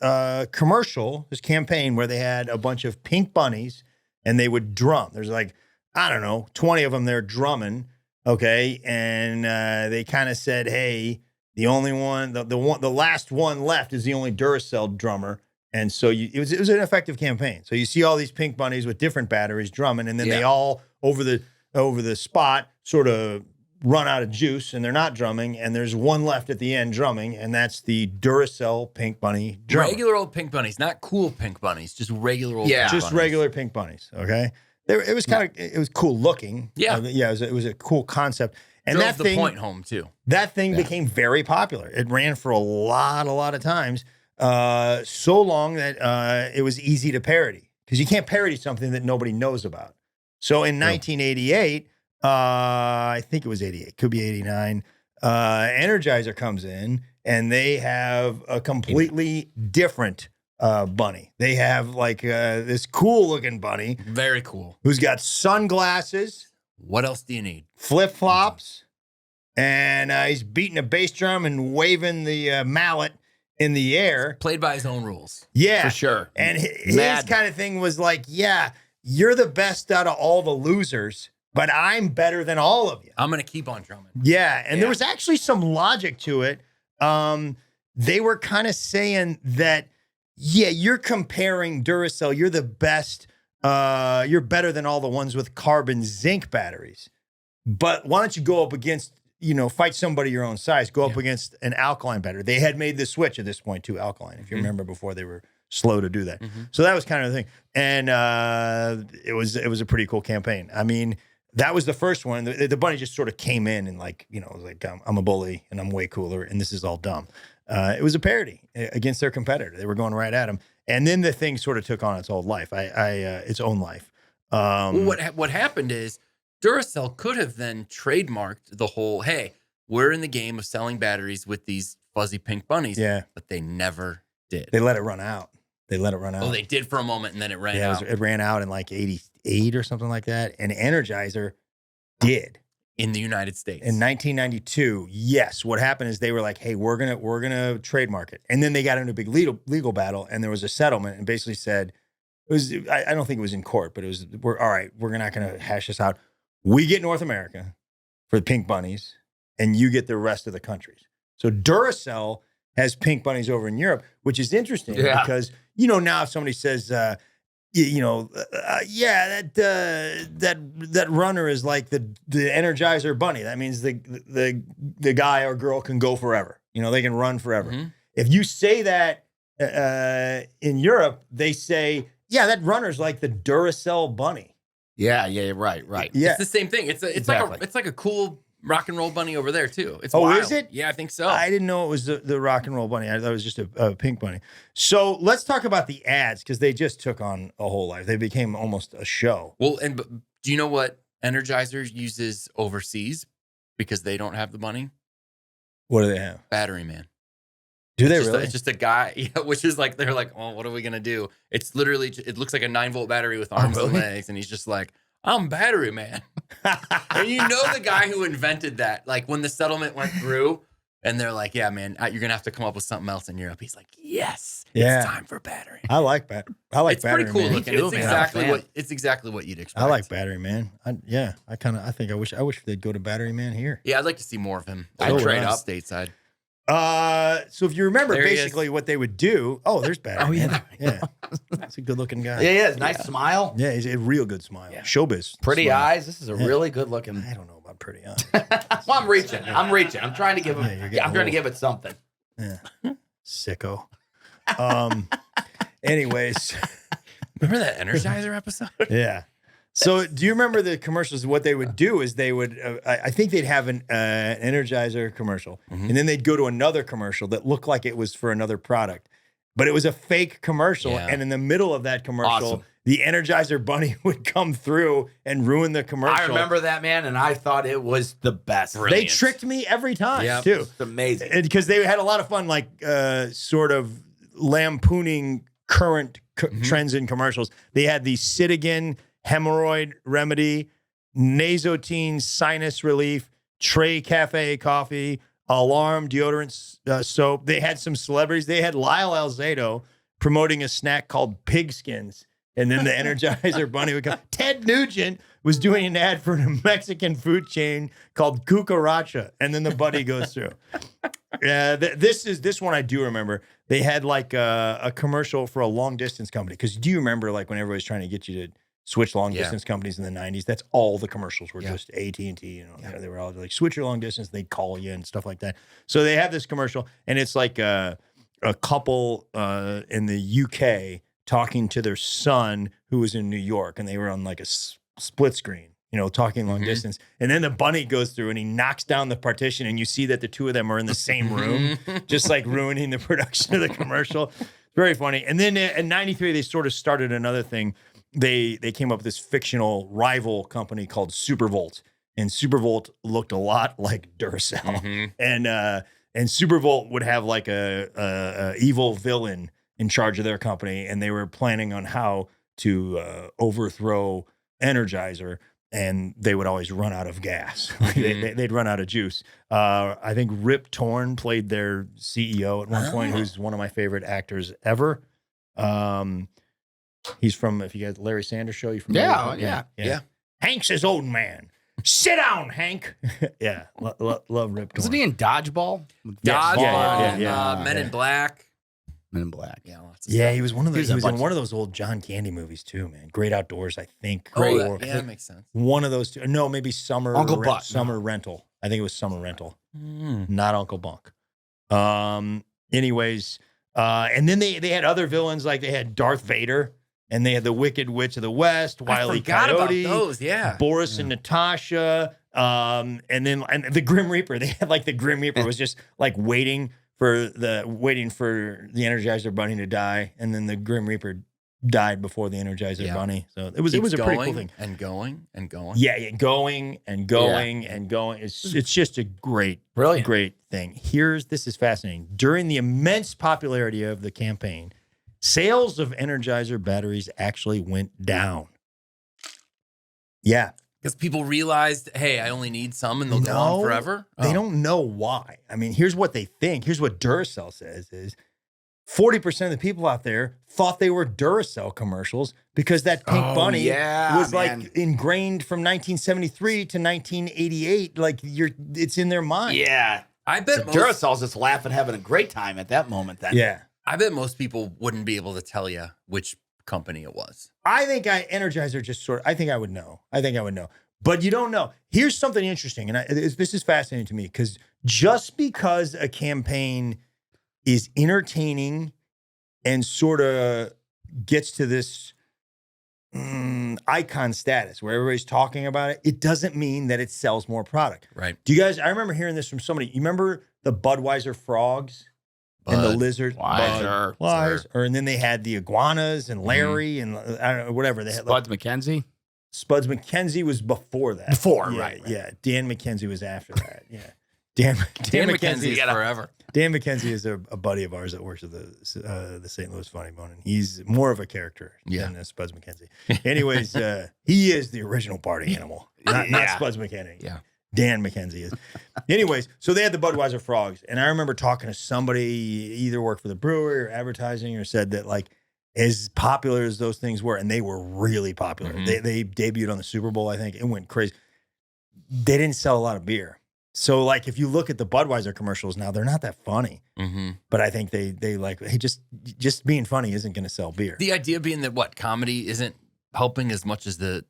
commercial, this campaign where they had a bunch of pink bunnies and they would drum. There's like, I don't know, 20 of them there drumming. Okay. And they kind of said, hey, the only one, the last one left is the only Duracell drummer. And so it was an effective campaign. So you see all these pink bunnies with different batteries drumming, and then they all over the spot sort of run out of juice, and they're not drumming, and there's one left at the end drumming, and that's the Duracell pink bunny drummer. Regular old pink bunnies, not cool pink bunnies, just regular old pink bunnies. Regular pink bunnies. Okay, it was kind of it was cool looking. Yeah, it was a cool concept. And drove that the thing, point home too. That thing became very popular. It ran for a lot of times. So long that it was easy to parody, because you can't parody something that nobody knows about. So in 1988, I think it was 88, could be 89, Energizer comes in and they have a completely different bunny. They have like this cool looking bunny. Very cool. Who's got sunglasses. What else do you need? Flip-flops. And he's beating a bass drum and waving the mallet in the air. Played by his own rules. Yeah. For sure. And his kind of thing was like, yeah, you're the best out of all the losers, but I'm better than all of you. I'm going to keep on drumming. Yeah. And there was actually some logic to it. They were kind of saying that, yeah, you're comparing Duracell. You're the best. You're better than all the ones with carbon zinc batteries. But why don't you go up against, fight somebody your own size, go up against an alkaline battery. They had made the switch at this point to alkaline, if you remember, before they were slow to do that. So that was kind of the thing. And it was a pretty cool campaign. I mean, that was the first one. The bunny just sort of came in and like, was like, I'm a bully and I'm way cooler and this is all dumb. It was a parody against their competitor. They were going right at him. And then the thing sort of took on its own life. Its own life. Well, what happened is Duracell could have then trademarked the whole, hey, we're in the game of selling batteries with these fuzzy pink bunnies. Yeah. But they never did. They let it run out. Oh, they did for a moment and then it ran out. It ran out in like 88 or something like that. And Energizer did. In the United States. In 1992, yes. What happened is they were like, hey, we're gonna trademark it. And then they got into a big legal battle, and there was a settlement, and basically said, I don't think it was in court, but it was, all right, we're not gonna hash this out. We get North America for the pink bunnies, and you get the rest of the countries. So Duracell has pink bunnies over in Europe, which is interesting because, now if somebody says, that runner is like the Energizer bunny. That means the guy or girl can go forever. They can run forever. Mm-hmm. If you say that in Europe, they say, yeah, that runner's like the Duracell bunny. Yeah, right. Yeah. It's the same thing. It's like a cool rock and roll bunny over there too. It's wild. Is it? Yeah, I think so. I didn't know it was the rock and roll bunny. I thought it was just a pink bunny. So let's talk about the ads, because they just took on a whole life. They became almost a show. Well, but do you know what Energizer uses overseas because they don't have the money? What do they have? Battery Man. Do they really? It's just a guy, which is like, they're like, oh, what are we going to do? It's literally, it looks like a 9-volt battery with arms and legs. And he's just like, I'm Battery Man. And the guy who invented that, like when the settlement went through and they're like, yeah, man, you're going to have to come up with something else in Europe. He's like, yes, it's time for Battery. I like Battery. It's pretty cool Man. looking. It's exactly what you'd expect. I like Battery Man. I wish they'd go to Battery Man here. Yeah, I'd like to see more of him. I'd trade up stateside. So if you remember, basically what they would do. Oh, there's Battery Man. Yeah. That's a good looking guy. Yeah. Nice smile. Yeah, he's a real good smile. Yeah. Showbiz. Pretty smile. eyes. This is a really good looking. I don't know about pretty eyes. Well, I'm reaching. I'm trying to give him. I'm trying to give it something. Yeah. Sicko. Anyways. Remember that Energizer episode? Yeah. So do you remember the commercials? What they would do is they would, I think they'd have an Energizer commercial, and then they'd go to another commercial that looked like it was for another product. but it was a fake commercial. Yeah. And in the middle of that commercial, Awesome. the Energizer Bunny would come through and ruin the commercial. I remember that, man, and I thought it was the best. They Brilliant. tricked me every time, Yep. too. It's amazing. Because they had a lot of fun, like sort of lampooning current trends in commercials. They had the Citigan hemorrhoid remedy, Nasotine sinus relief, Trey Cafe coffee, Alarm deodorant soap. They had some celebrities. They had Lyle Alzado promoting a snack called Pigskins. And then the Energizer Bunny would come. Ted Nugent was doing an ad for a Mexican food chain called Cucaracha. And then the bunny goes through. This one I do remember. They had like a commercial for a long distance company. Because do you remember like when everybody's trying to get you to switch long distance companies in the 90s? That's all the commercials were, just AT&T. You know, they were all like, switch your long distance. They'd call you and stuff like that. So they have this commercial, and it's like a couple in the UK talking to their son who was in New York, and they were on like a split screen, you know, talking long distance. And then the bunny goes through and he knocks down the partition, and you see that the two of them are in the same room, just like ruining the production of the commercial. It's very funny. And then in 93, they sort of started another thing. They came up with this fictional rival company called Supervolt, and Supervolt looked a lot like Duracell. And Supervolt would have like a evil villain in charge of their company, and they were planning on how to overthrow Energizer, and they would always run out of gas. They'd run out of juice. I think Rip Torn played their CEO at one point, who's one of my favorite actors ever. He's from, if you guys, Larry Sanders Show, you familiar? Yeah. Hank's his old man. Sit down, Hank. Yeah, love Rip Torn. Wasn't he in Dodgeball? Dodgeball, yeah. Men in Black. Men in Black. Yeah, lots of Yeah, stuff. he was one of those. He He was was a in in bunch one of those old John Candy movies too, man. Great Outdoors, I think. That makes sense. One of those two. No, maybe Uncle Buck. Summer Rental. I think it was Summer Rental, not Uncle Buck. Anyways, and then they had other villains, like they had Darth Vader, and they had the Wicked Witch of the West, Wile E. Forgot Coyote, about those. Yeah, Boris and Natasha, and then the Grim Reaper. They had like the Grim Reaper was just like waiting for the Energizer Bunny to die, and then the Grim Reaper died before the Energizer Bunny. So it was a pretty cool thing. And going and going. Yeah, going and going and going. It's just a great thing. This is fascinating. During the immense popularity of the campaign, sales of Energizer batteries actually went down. Yeah. Because people realized, hey, I only need some and they'll go on forever. They don't know why. I mean, here's what they think. Here's what Duracell says is 40% of the people out there thought they were Duracell commercials because that pink bunny was like ingrained from 1973 to 1988. Like it's in their mind. Yeah. I bet Duracell's just laughing, having a great time at that moment then. Yeah. I bet most people wouldn't be able to tell you which company it was. I think Energizer just I think I would know. But you don't know. Here's something interesting. And this is fascinating to me because just because a campaign is entertaining and sort of gets to this icon status where everybody's talking about it, it doesn't mean that it sells more product. Right. Do you guys, I remember hearing this from somebody. You remember the Budweiser frogs? And the lizard, and then they had the iguanas and Larry and I don't know, whatever they had. Spuds McKenzie. Spuds McKenzie was before that. Right. Yeah. Dan McKenzie was after that. Yeah. Dan McKenzie is forever. Dan McKenzie is a buddy of ours that works at the St. Louis Funny Bone, and he's more of a character than Spuds McKenzie. Anyways, he is the original party animal, not Spuds McKenzie. Yeah. Dan McKenzie is. Anyways, so they had the Budweiser frogs, and I remember talking to somebody either worked for the brewery or advertising or said that like as popular as those things were, and they were really popular. They debuted on the Super Bowl, I think. It went crazy. They didn't sell a lot of beer. So like if you look at the Budweiser commercials now, they're not that funny. But I think they like, hey, just being funny isn't going to sell beer. The idea being that comedy isn't helping as much as the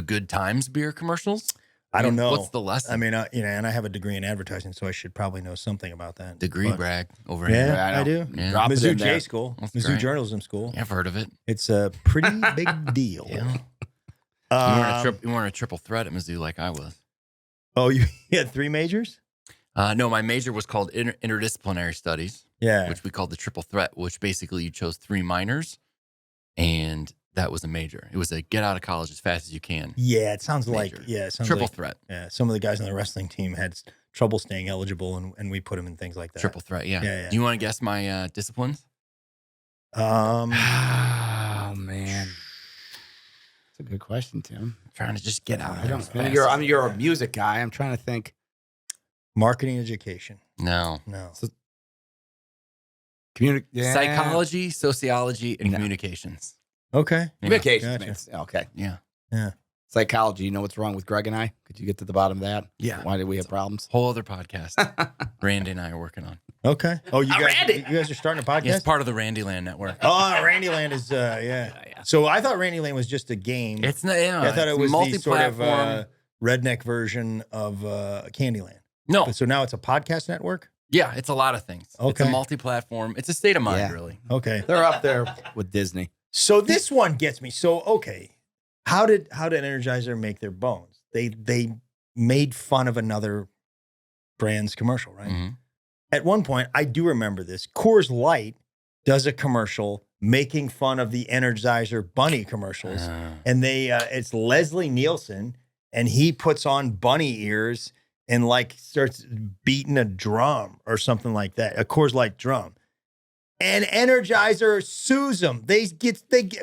good times beer commercials. I don't know. What's the lesson? I mean, and I have a degree in advertising, so I should probably know something about that. Degree brag over here. here. Yeah, I do. Yeah. Drop it Mizzou in there. J School, That's Mizzou great. Journalism School. Yeah, I've heard of it. It's a pretty big deal. Yeah. You weren't a triple threat at Mizzou like I was. Oh, you had 3 majors? No, my major was called interdisciplinary studies, Yeah. which we called the triple threat, which basically you chose 3 minors, and that was a major. It was a get out of college as fast as you can. Yeah, it sounds Major. like it sounds Triple like, threat. Yeah, some of the guys on the wrestling team had trouble staying eligible, and we put them in things like that. Triple threat, yeah. Yeah, yeah. Do you want to guess my disciplines? Um, Oh man, that's a good question, Tim. I'm trying to just get out. I don't. You're a music guy. I'm trying to think. marketing education. No. No. Psychology, sociology, and No. communications. Okay. Yeah. Communications. Gotcha. Makes, okay. Yeah. Yeah. Psychology. You know what's wrong with Greg and I? Could you get to the bottom of that? Yeah. Why did we have problems? Whole other podcast. Randy and I are working on. Okay. Oh, you guys are starting a podcast? Yeah, it's part of the Randyland network. Oh, Randyland is yeah. So I thought Randyland was just a game. It's not. Yeah, I thought it it's was the sort of multi-platform. redneck version of Candyland. No. So now it's a podcast network? Yeah, it's a lot of things. It's Okay. a multi-platform. It's a state of mind, Yeah. really. Okay. They're up there with Disney. So this one gets me. So okay. How did Energizer make their bones? They made fun of another brand's commercial, right? Mhm. At one point, I do remember this. Coors Light does a commercial making fun of the Energizer bunny commercials. And it's Leslie Nielsen, and he puts on bunny ears and like starts beating a drum or something like that, a Coors Light drum. And Energizer sues them.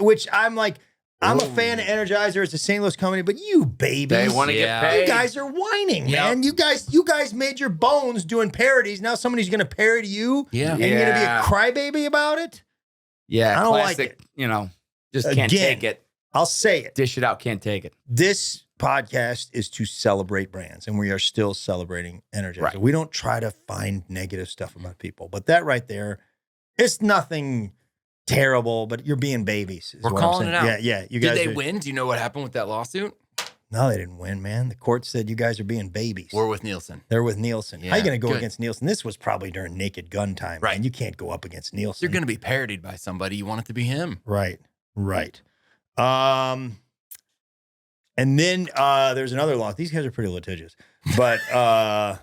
Which I'm like, I'm a fan of Energizer. It's a St. Louis company, but you babies, They want to Yeah. get paid. you guys are whining, Yep. man. You guys made your bones doing parodies. Now somebody's gonna parody you, Yeah. and you're gonna be a Yeah. crybaby about it. Yeah, I don't like classic. it. You know, just can't Again. take it. I'll say it. Dish it out. Can't take it. This podcast is to celebrate brands, and we are still celebrating Energizer. Right. We don't try to find negative stuff about people, but that right there, it's nothing terrible, but you're being babies. is We're what I'm calling saying. it out. Yeah, yeah. You Did guys they are- win? Do you know what happened with that lawsuit? No, they didn't win, man. The court said you guys are being babies. We're with Nielsen. They're with Nielsen. How Yeah, you going to go good. against Nielsen? This was probably during Naked Gun time, Right. man. You can't go up against Nielsen. You're going to be parodied by somebody. You want it to be him. Right. And then there's another lawsuit. These guys are pretty litigious. But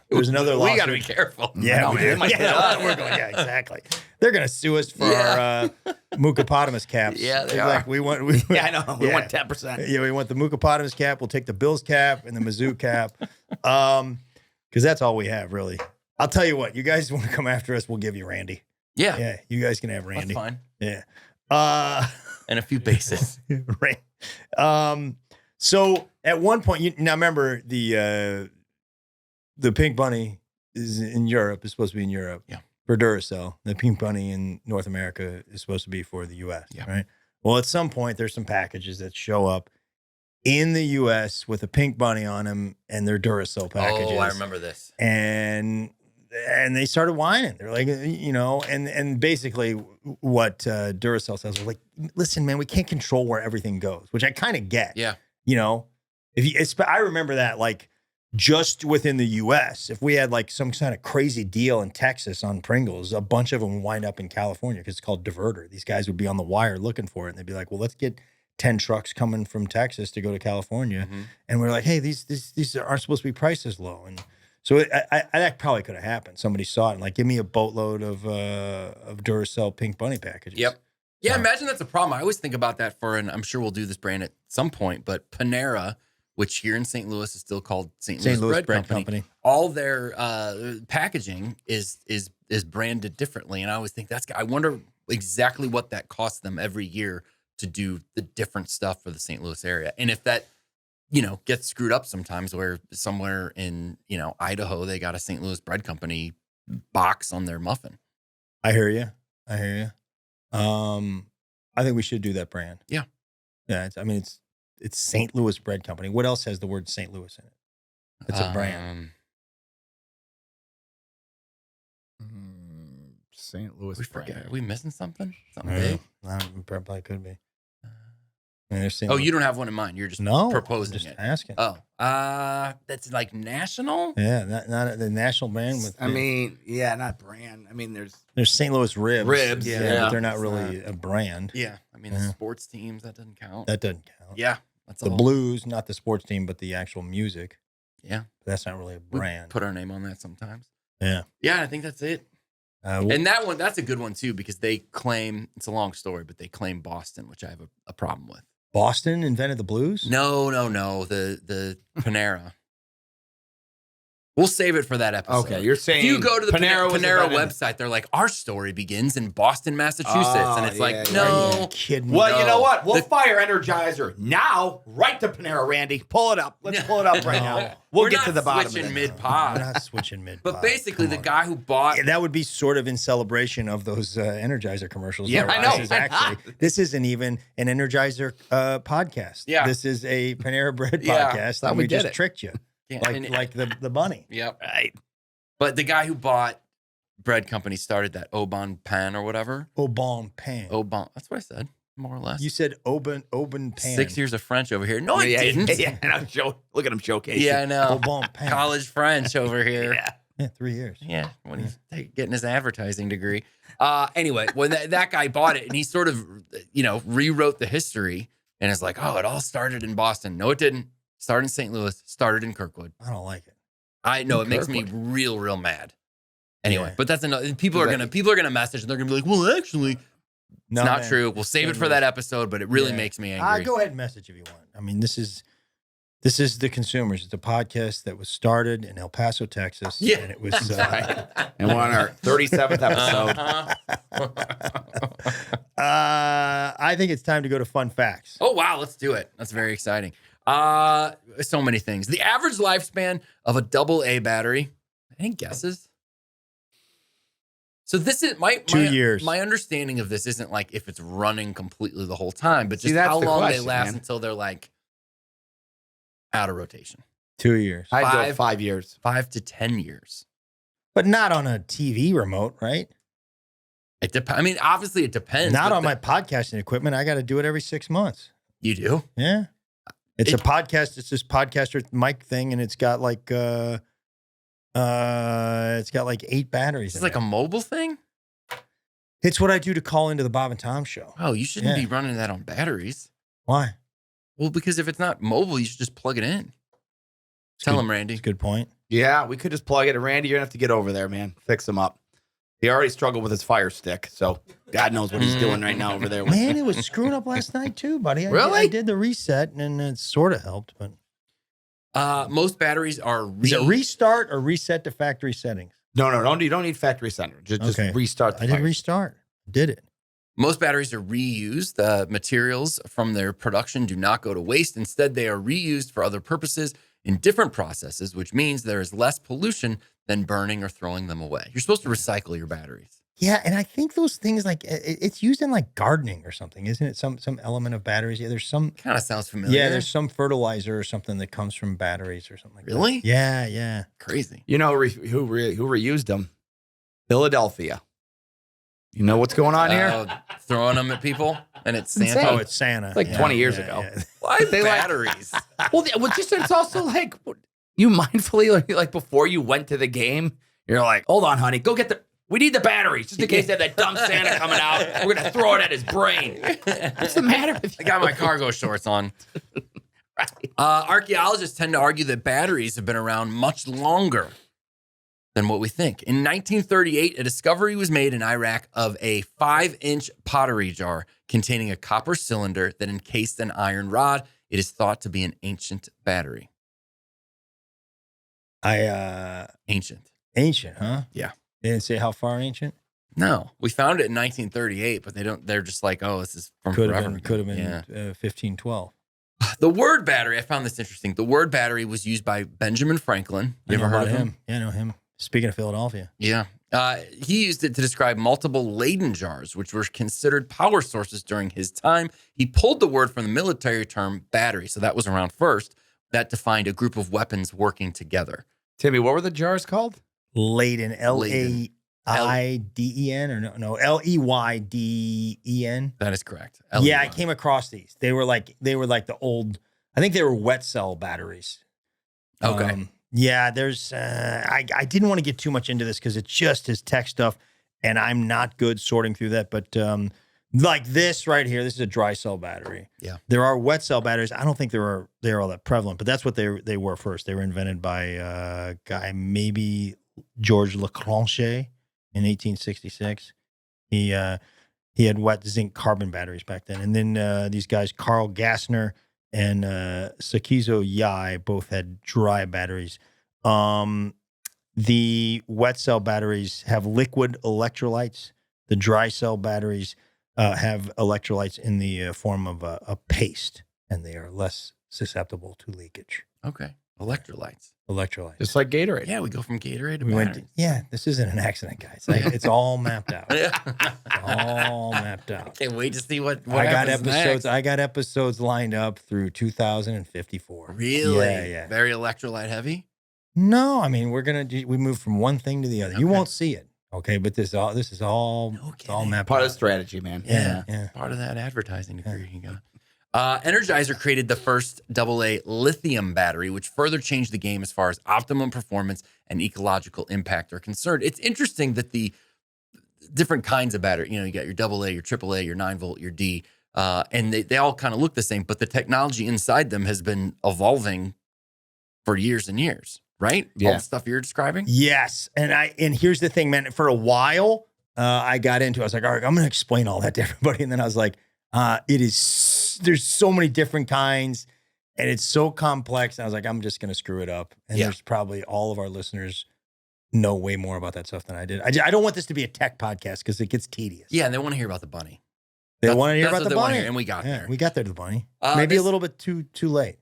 there's another lawsuit. We got to be careful. Yeah, No, we man, do. they might hit us. We're going. Yeah, exactly. They're going to sue us for Yeah. our Mookapotamus caps. Yeah, they They're are. like, we want. Yeah, I know. We Yeah. want 10%. Yeah, we want the Mookapotamus cap. We'll take the Bills cap and the Mizzou cap, because that's all we have, really. I'll tell you what. You guys want to come after us? We'll give you Randy. Yeah. Yeah, you guys can have That's Randy. fine. Yeah. And a few bases. Right. So at one point, now remember the pink bunny is in Europe. Is supposed to be in Europe. Yeah. For Duracell. The pink bunny in North America is supposed to be for the U.S. Yeah. Right. Well, at some point, there's some packages that show up in the U.S. with a pink bunny on them, and they're Duracell packages. Oh, I remember this. And they started whining. They're like, and basically what Duracell says was like, listen, man, we can't control where everything goes, which I kind of get. Yeah. I remember that like just within the U.S., if we had like some kind of crazy deal in Texas on Pringles, a bunch of them would wind up in California because it's called diverter. These guys would be on the wire looking for it, and they'd be like, well, let's get 10 trucks coming from Texas to go to California. Mhm. And we're like, hey, these aren't supposed to be priced as low. And so that probably could have happened. Somebody saw it and like, give me a boatload of Duracell pink bunny packages. Yep. Yeah, So- imagine that's a problem. I always think about that and I'm sure we'll do this brand at some point, but Panera, which here in St. Louis is still called St. Louis Bread Company, all their packaging is branded differently. And I always think I wonder exactly what that costs them every year to do the different stuff for the St. Louis area. And if that, gets screwed up sometimes where somewhere in, Idaho, they got a St. Louis Bread Company box on their muffin. I hear you. I think we should do that brand. Yeah. Yeah. It's St. Louis Bread Company. What else has the word St. Louis in it? It's a brand. St. Louis. We forget. Are we missing something? Something Yeah. big? Probably could be. There's St. Oh, Louis. you don't have one in mind. You're just No, proposing I'm just it. asking. Oh, that's like national. Yeah, not the national brand with. Not brand. there's St. Louis ribs. Ribs, yeah. but they're not It's really a brand. Yeah, I mean Yeah. the sports teams that doesn't count. That doesn't count. Yeah, that's The all. blues, not the sports team, but the actual music. Yeah, That's not really a we brand. put our name on that sometimes. Yeah. Yeah, I think that's it. And that's a good one too, because they claim, it's a long story, but they claim Boston, which I have a problem with. Boston invented the blues? No. The Panera. We'll save it for that episode. Okay, you're saying if you go to the Panera was invented- website, they're like, our story begins in Boston, Massachusetts. And it's like, yeah, no. Are you kidding me? Well, you know what? We'll The- fire Energizer now. Right to Panera, Randy. Pull it up. Let's pull it up right now. We'll We're get not to the bottom of switching it. mid-pod. We're not switching mid. But basically, the guy who bought... Yeah, that would be sort of in celebration of those Energizer commercials. Yeah, though. I know. This isn't even an Energizer podcast. Yeah. This is a Panera Bread Yeah. podcast. Thought And we we did just it. tricked you. Yeah, Like the bunny. Yep. Right. But the guy who bought bread company started that Aubin Pan or whatever. Aubin Pan. Aubin. That's what I said, more or less. You said Aubin Pan. 6 years of French over here. No, I didn't. Yeah, and I'm look at him showcasing. Yeah, I know. Aubin Pan. College French over here. Yeah. Yeah, 3 years. Yeah, when he's getting his advertising degree. Anyway, when that guy bought it and he sort of, rewrote the history and is like, oh, it all started in Boston. No, it didn't. Started in St. Louis, started in Kirkwood. I don't like it. I know it makes me Kirkwood. real mad. Anyway, Yeah. but that's another. People are gonna message and they're gonna be like, well, actually, No, it's not man. true. We'll save it for that episode, but it really Yeah. makes me angry. Go ahead and message if you want. I mean, this is The Consumers. It's a podcast that was started in El Paso, Texas. Yeah, And it was And we're on our 37th episode. Uh-huh. I think it's time to go to fun facts. Oh wow, let's do it. That's very exciting. So many things. The average lifespan of a AA battery. Any guesses? So this is my 2 years. My understanding of this isn't like if it's running completely the whole time, but See, just that's how the long question, they last man. until they're like out of rotation. 2 years. I'd go 5 5 years. 5 to 10 years. But not on a TV remote, right? It depends. I mean, obviously it depends. Not but on my podcasting equipment. I got to do it every 6 months. You do? Yeah. It's a It- podcast. It's this podcaster mic thing, and it's got like 8 batteries. It's in like it. a mobile thing? It's what I do to call into the Bob and Tom show. Oh, you shouldn't Yeah. be running that on batteries. Why? Well, because if it's not mobile, you should just plug it in. Tell good. him, Randy. It's a good point. Yeah, we could just plug it. Randy, you're going to have to get over there, man. Fix him up. He already struggled with his Fire Stick, so God knows what he's doing right now over there. Man, it was screwing up last night too, buddy. Really? I did the reset, and it sort of helped. But Most batteries are is it restart or reset to factory settings? No, you don't need factory center. Just Okay. restart the I did Fire restart. Did it? Most batteries are reused. The materials from their production do not go to waste. Instead, they are reused for other purposes in different processes, which means there is less pollution than burning or throwing them away. You're supposed to recycle your batteries. Yeah, and I think those things it's used in like gardening or something, isn't it? Some element of batteries. Yeah, there's some. Kind of sounds familiar. Yeah, there's some fertilizer or something that comes from batteries or something like Really? that. Yeah, yeah. Crazy. You know who reused them? Philadelphia. You know what's going on here? Throwing them at people, and it's Insane. Santa. Oh, it's Santa. It's like 20 years ago. yeah. Why They like- batteries? Well, it's also like you mindfully like before you went to the game, you're like, hold on, honey, go get we need the batteries just in case they have that dumb Santa coming out. We're gonna throw it at his brain. What's the matter with I you? got my cargo shorts on. Right. Archaeologists tend to argue that batteries have been around much longer than what we think. In 1938, a discovery was made in Iraq of a 5-inch pottery jar containing a copper cylinder that encased an iron rod. It is thought to be an ancient battery. Ancient. Ancient, huh? Yeah. They didn't say how far ancient. No, we found it in 1938, but they're just like, oh, this is from Could forever have ago. been Yeah. 1512. The word battery, I found this interesting. The word battery was used by Benjamin Franklin. You ever heard of him? Yeah, I know him. Speaking of Philadelphia. Yeah. He used it to describe multiple Leyden jars, which were considered power sources during his time. He pulled the word from the military term battery. So that was around first. That defined a group of weapons working together. Timmy, what were the jars called? Leyden, Laiden, or no, Leyden. That is correct. Yeah, I LEY. came across these. They were like the old. I think they were wet cell batteries. Okay. Yeah, there's. I didn't want to get too much into this because it's just his tech stuff, and I'm not good sorting through that. But like this right here, this is a dry cell battery. Yeah. There are wet cell batteries. I don't think they're all that prevalent, but that's what they were first. They were invented by a guy maybe Georges Leclanche in 1866. He had wet zinc carbon batteries back then. And then these guys, Carl Gassner and Sakizo Yai, both had dry batteries. The wet cell batteries have liquid electrolytes. The dry cell batteries have electrolytes in the form of a paste, and they are less susceptible to leakage. Okay. Electrolytes. Electrolytes. Just like Gatorade. Yeah, we go from Gatorade to we went. batteries. Yeah, this isn't an accident, guys. It's all mapped out. Yeah. All mapped out. Can't wait to see what I got happens episodes. next. I got episodes lined up through 2054. Really? Yeah. Very electrolyte heavy? No, I mean we move from one thing to the other. You Okay. won't see it, okay? But this is all No it's all kidding. mapped Part out. of the strategy, man. Yeah. Part of that advertising degree you got. Energizer created the first AA lithium battery, which further changed the game as far as optimum performance and ecological impact are concerned. It's interesting that the different kinds of battery, you got your AA, your AAA, your 9-volt, your D, and they all kind of look the same, but the technology inside them has been evolving for years and years, right? Yeah. All the stuff you're describing. Yes, and here's the thing, man. For a while, I got into. I was like, all right, I'm going to explain all that to everybody, and then I was like, there's so many different kinds, and it's so complex. And I was like, I'm just going to screw it up. And Yeah. there's probably all of our listeners know way more about that stuff than I did. I don't want this to be a tech podcast because it gets tedious. Yeah, and they want to hear about the bunny. They want to hear That's about what the they wanna bunny, hear, and we got there. We got there to the bunny. This- Maybe a little bit too late.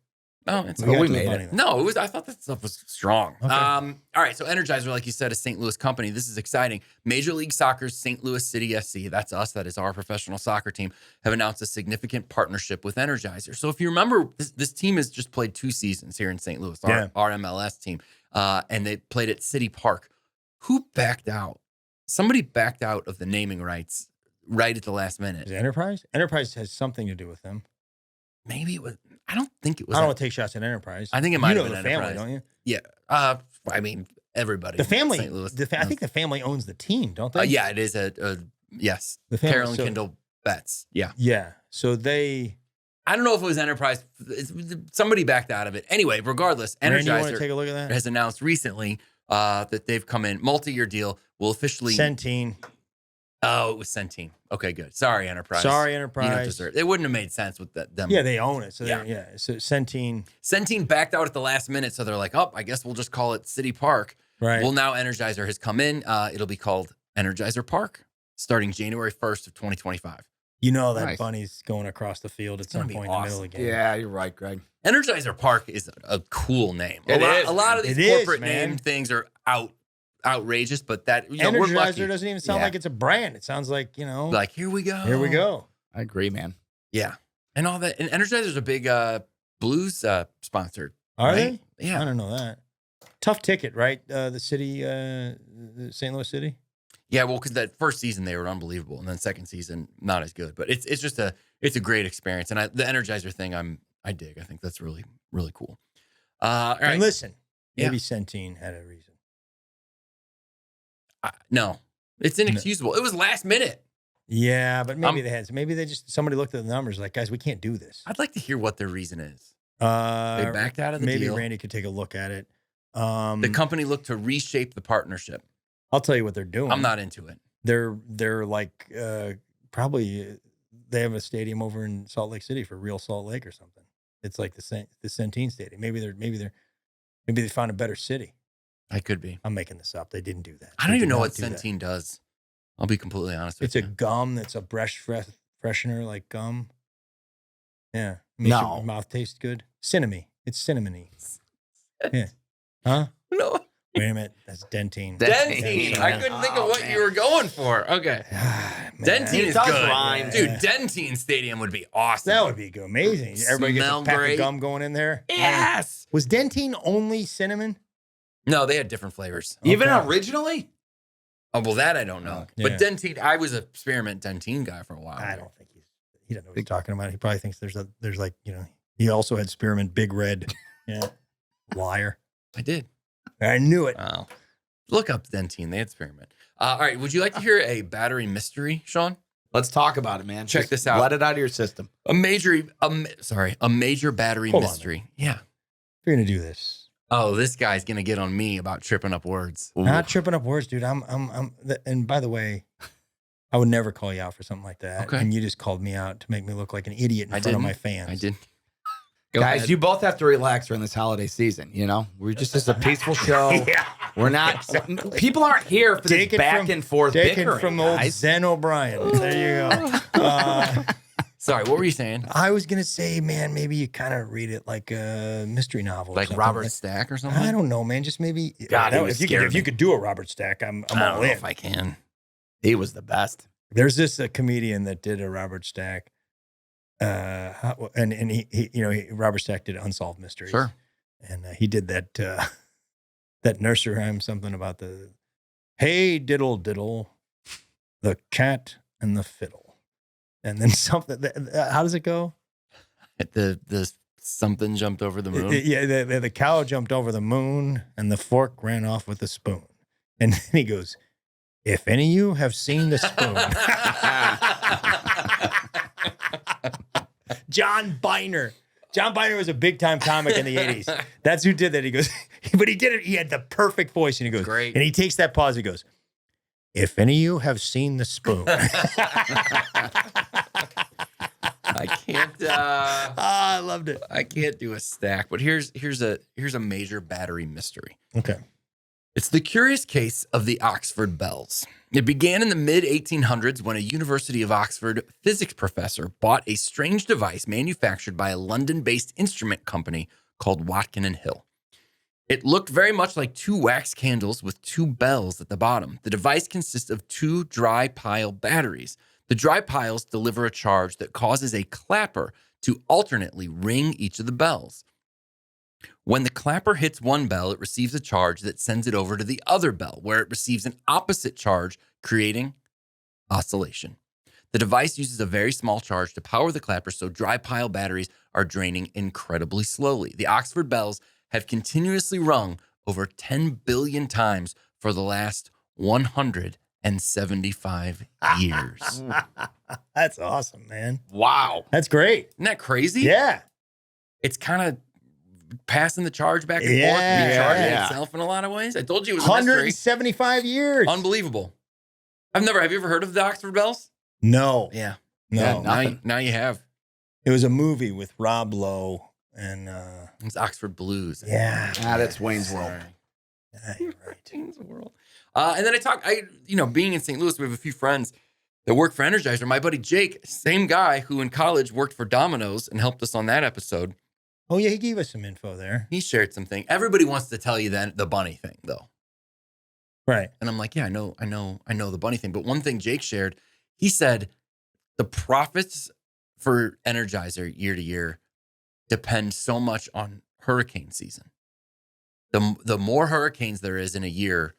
Oh, it's We But got we to the made bunny, it. though. No, it was. I thought that stuff was strong. Okay. All right. So Energizer, like you said, a St. Louis company. This is exciting. Major League Soccer's St. Louis City SC, that's us, that is our professional soccer team, have announced a significant partnership with Energizer. So if you remember, this team has just played 2 seasons here in St. Louis, our MLS team, and they played at City Park. Who backed out? Somebody backed out of the naming rights right at the last minute. Is it Enterprise? Enterprise has something to do with them. Maybe it was. I don't think it was. I don't want to take shots at Enterprise. I think it might you have know been the family, Enterprise. don't you? Yeah. I mean, everybody. The in family. St. Louis I think the family owns the team, don't they? yeah, it is yes. The family. Carolyn so- Kindle Betts. Yeah. Yeah. So they. I don't know if it was Enterprise. Somebody backed out of it. Anyway, regardless, Randy, you want to Energizer take a look at that? has announced recently that they've come in multi-year deal. Will officially. Centene. Oh, it was Centene. Okay, good. Sorry, Enterprise. Sorry, You don't Enterprise. deserve it. It wouldn't have made sense with them. Yeah, they own it. So Yeah. yeah. So Centene. Centene backed out at the last minute, so they're like, oh, I guess we'll just call it City Park. Right. Well, now Energizer has come in. It'll be called Energizer Park starting January 1st of 2025. You know that Nice. bunny's going across the field at It's gonna some be point in the middle of the game. Yeah, you're right, Greg. Energizer Park is a cool name. It is, A lot of man. these It is, corporate man. name things are outrageous, but that we're Energizer lucky. doesn't even sound Yeah. like it's a brand. It sounds like, Like here we go. here we go. I agree, man. Yeah, and all that. And Energizer's a big blues sponsor. Are right? they? Yeah. I don't know that. Tough ticket, right? The city, the St. Louis City. Yeah, well, because that first season they were unbelievable, and then second season not as good. But it's just a great experience, and the Energizer thing I dig. I think that's really really cool. All right, And listen, Yeah. maybe Centene had a reason. no, it's inexcusable. It was last minute. Yeah, but maybe they just somebody looked at the numbers like, guys, we can't do this. I'd like to hear what their reason is. They They backed out of the maybe deal. Randy could take a look at it. The company looked to reshape the partnership. I'll tell you what they're doing. I'm not into it. They're like probably they have a stadium over in Salt Lake City for Real Salt Lake or something. It's like the Centene Stadium. Maybe they found a better city. I could be. I'm making this up. They didn't do that. I They don't even did know not what do that. Centene does. I'll be completely honest with It's a you. gum that's a breath freshener like gum. Yeah. No. Your mouth tastes good. Cinnamon. It's cinnamony. Yeah. Huh? No. Wait a minute. That's Dentine. Dentine. Yeah, I sorry. couldn't think of what you were going for. Okay. Ah, man. Dentine It is does good. rhyme. Dude, Yeah. Dentine Stadium would be awesome. That would be good. Amazing. Everybody gets Smell a pack great. of gum going in there. Yes. Was Dentine only cinnamon? No, they had different flavors. Even Okay. originally? Oh, well, that I don't know. Yeah. But Dentine, I was a spearmint Dentine guy for a while. I don't think he doesn't know what he's talking about. He probably thinks there's like, he also had spearmint Big Red. Yeah. Liar. I did. I knew it. Wow. Look up Dentine. They had spearmint. All right. Would you like to hear a battery mystery, Sean? Let's talk about it, man. Check Just this out. Let it out of your system. A major battery Hold on, mystery. Yeah. If you're going to do this, Oh, this guy's gonna get on me about tripping up words. Not tripping up words, dude. And by the way, I would never call you out for something like that. Okay. And you just called me out to make me look like an idiot in front of my fans. I did. Guys, you both have to relax during this holiday season. You know, we're just a peaceful show. Yeah. We're not. People aren't here for this back and forth bickering. From old Zen O'Brien. There you go. Sorry, what were you saying? I was gonna say, man, maybe you kind of read it like a mystery novel, Like Robert Stack or something? I don't know, man. Just maybe. God, if you could do a Robert Stack, I'm I don't all know in. if I can. He was the best. There's this comedian that did a Robert Stack, and he Robert Stack did Unsolved Mysteries. Sure. And he did that that nursery rhyme, something about the hey diddle diddle, the cat and the fiddle. And then something. How does it go? The something jumped over the moon. Yeah, the cow jumped over the moon, and the fork ran off with the spoon. And then he goes, "If any of you have seen the spoon." John Biner. John Biner was a big time comic in the 80s. That's who did that. He goes, but he did it. He had the perfect voice, and he goes, Great. And he takes that pause. He goes, "If any of you have seen the spoon." I can't. I loved it. I can't do a stack. But here's a major battery mystery. Okay. It's the curious case of the Oxford bells. It began in the mid-1800s when a University of Oxford physics professor bought a strange device manufactured by a London-based instrument company called Watkin and Hill. It looked very much like two wax candles with two bells at the bottom. The device consists of two dry pile batteries. The dry piles deliver a charge that causes a clapper to alternately ring each of the bells. When the clapper hits one bell, it receives a charge that sends it over to the other bell, where it receives an opposite charge, creating oscillation. The device uses a very small charge to power the clapper, so dry pile batteries are draining incredibly slowly. The Oxford bells have continuously rung over 10 billion times for the last 175 years. That's awesome, man. Wow. That's great. Isn't that crazy? Yeah. It's kind of passing the charge back and forth, Yeah, recharging yeah. itself in a lot of ways. I told you it was a mystery. 175 years. Unbelievable. Have you ever heard of the Oxford bells? No. Yeah. No. Yeah, nothing. Now you have. It was a movie with Rob Lowe and It's Oxford Blues. yeah. That's Wayne's World. Sorry. Yeah, you're right. Wayne's World. And then being in St. Louis, we have a few friends that work for Energizer. My buddy Jake, same guy who in college worked for Domino's and helped us on that episode. Oh yeah, he gave us some info there. He shared something. Everybody wants to tell you the bunny thing, though. Right. And I'm like, yeah, I know the bunny thing. But one thing Jake shared, he said the profits for Energizer year to year depend so much on hurricane season. The more hurricanes there is in a year,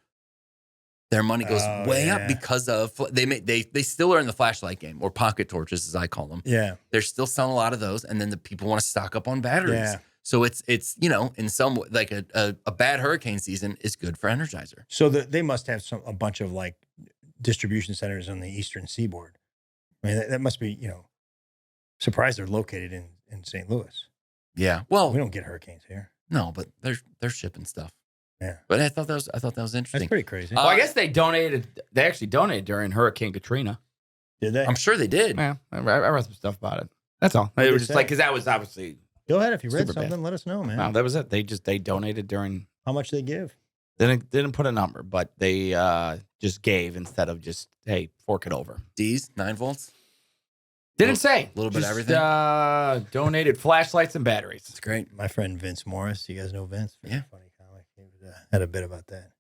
their money goes way up because of they still are in the flashlight game, or pocket torches as I call them. Yeah. They're still selling a lot of those, and then the people want to stock up on batteries. Yeah. So it's in some way, like a bad hurricane season is good for Energizer. So they must have a bunch of like distribution centers on the Eastern Seaboard. I mean, that must be, surprised they're located in St. Louis. Yeah. Well, We don't get hurricanes here. no, but they're shipping stuff. Yeah. But I thought that was interesting. That's pretty crazy. Well, I guess they actually donated during Hurricane Katrina. Did they? I'm sure they did. Yeah, I read some stuff about it. That's all. What It did was they just like, say? because that was obviously, Go ahead. If you read Super bad. something, let us know, man. no, that was it. They donated during, How much they give? they didn't put a number, but they just gave instead of just, hey, fork it over. D's 9 volts. Didn't say. A little bit of Just, everything. Donated flashlights and batteries. It's great. My friend Vince Morris. You guys know Vince? Very Yeah. Funny comic. He had a bit about that.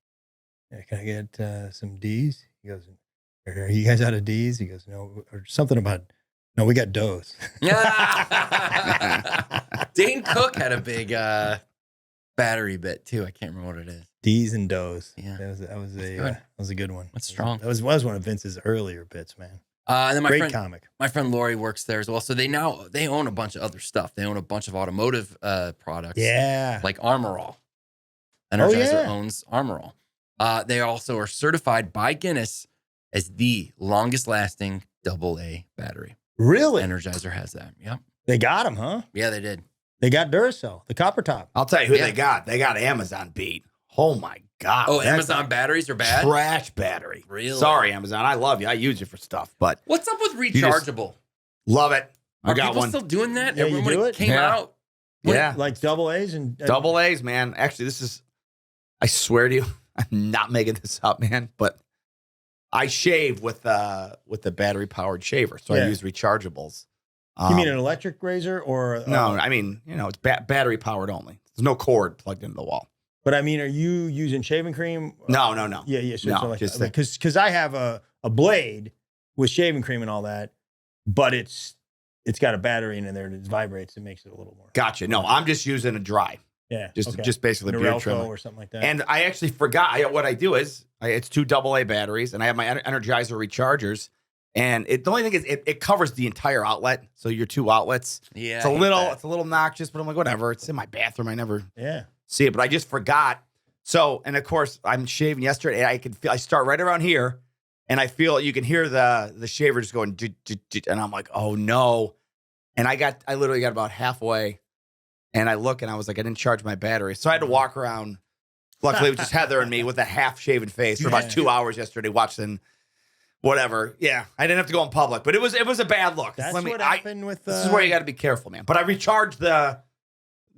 Yeah, can I get some D's? He goes, are you guys out of D's? He goes, no. Or something about, no, we got doughs. Yeah. Dane Cook had a big battery bit too. I can't remember what it is. D's and doughs. Yeah. That good. was a good one. That's strong. That was one of Vince's earlier bits, man. And then Great comic. my friend Lori works there as well. So they own a bunch of other stuff. They own a bunch of automotive products. Yeah. Like Armor All. Energizer yeah. owns Armor All. They also are certified by Guinness as the longest lasting AA battery. Really? Energizer has that. Yep. They got him, huh? Yeah, they did. They got Duracell, the copper top. I'll tell you who Yeah. they got. They got Amazon beat. Oh my God. Oh, That's Amazon batteries are bad? trash battery. Really? Sorry, Amazon. I love you. I use it for stuff, but What's up with just- rechargeable? love it. I Are got people one. still doing that? Yeah, you Everyone do when it? came Yeah. out. Yeah. Like double A's and Double A's, man. Actually, I swear to you, I'm not making this up, man, but I shave with the battery powered shaver. So Yeah. I use rechargeables. You mean an electric razor or No, I mean, it's battery powered only. There's no cord plugged into the wall. But I mean, are you using shaving cream? No. Yeah. So No, like, just because I have a blade with shaving cream and all that, but it's got a battery in there and it vibrates. It makes it a little more. Gotcha. No, I'm just using a dry. Yeah. Just basically beard Norelco trimmer. or something like that. And I actually forgot. What I do is it's 2 AA batteries, and I have my Energizer rechargers. And the only thing is, it covers the entire outlet, so your 2 outlets. Yeah. It's a little noxious, but I'm like, whatever. It's in my bathroom. I never yeah. see it, but I just forgot. So, and of course, I'm shaving yesterday. And I start right around here, and I feel you can hear the shaver just going, and I'm like, oh no. And I literally got about halfway. And I look and I was like, I didn't charge my battery. So I had to walk around. Luckily, it was just Heather and me with a half shaven face for about 2 hours yesterday watching whatever. Yeah, I didn't have to go in public, but it was a bad look. That's what happened with. This is where you got to be careful, man. But I recharged the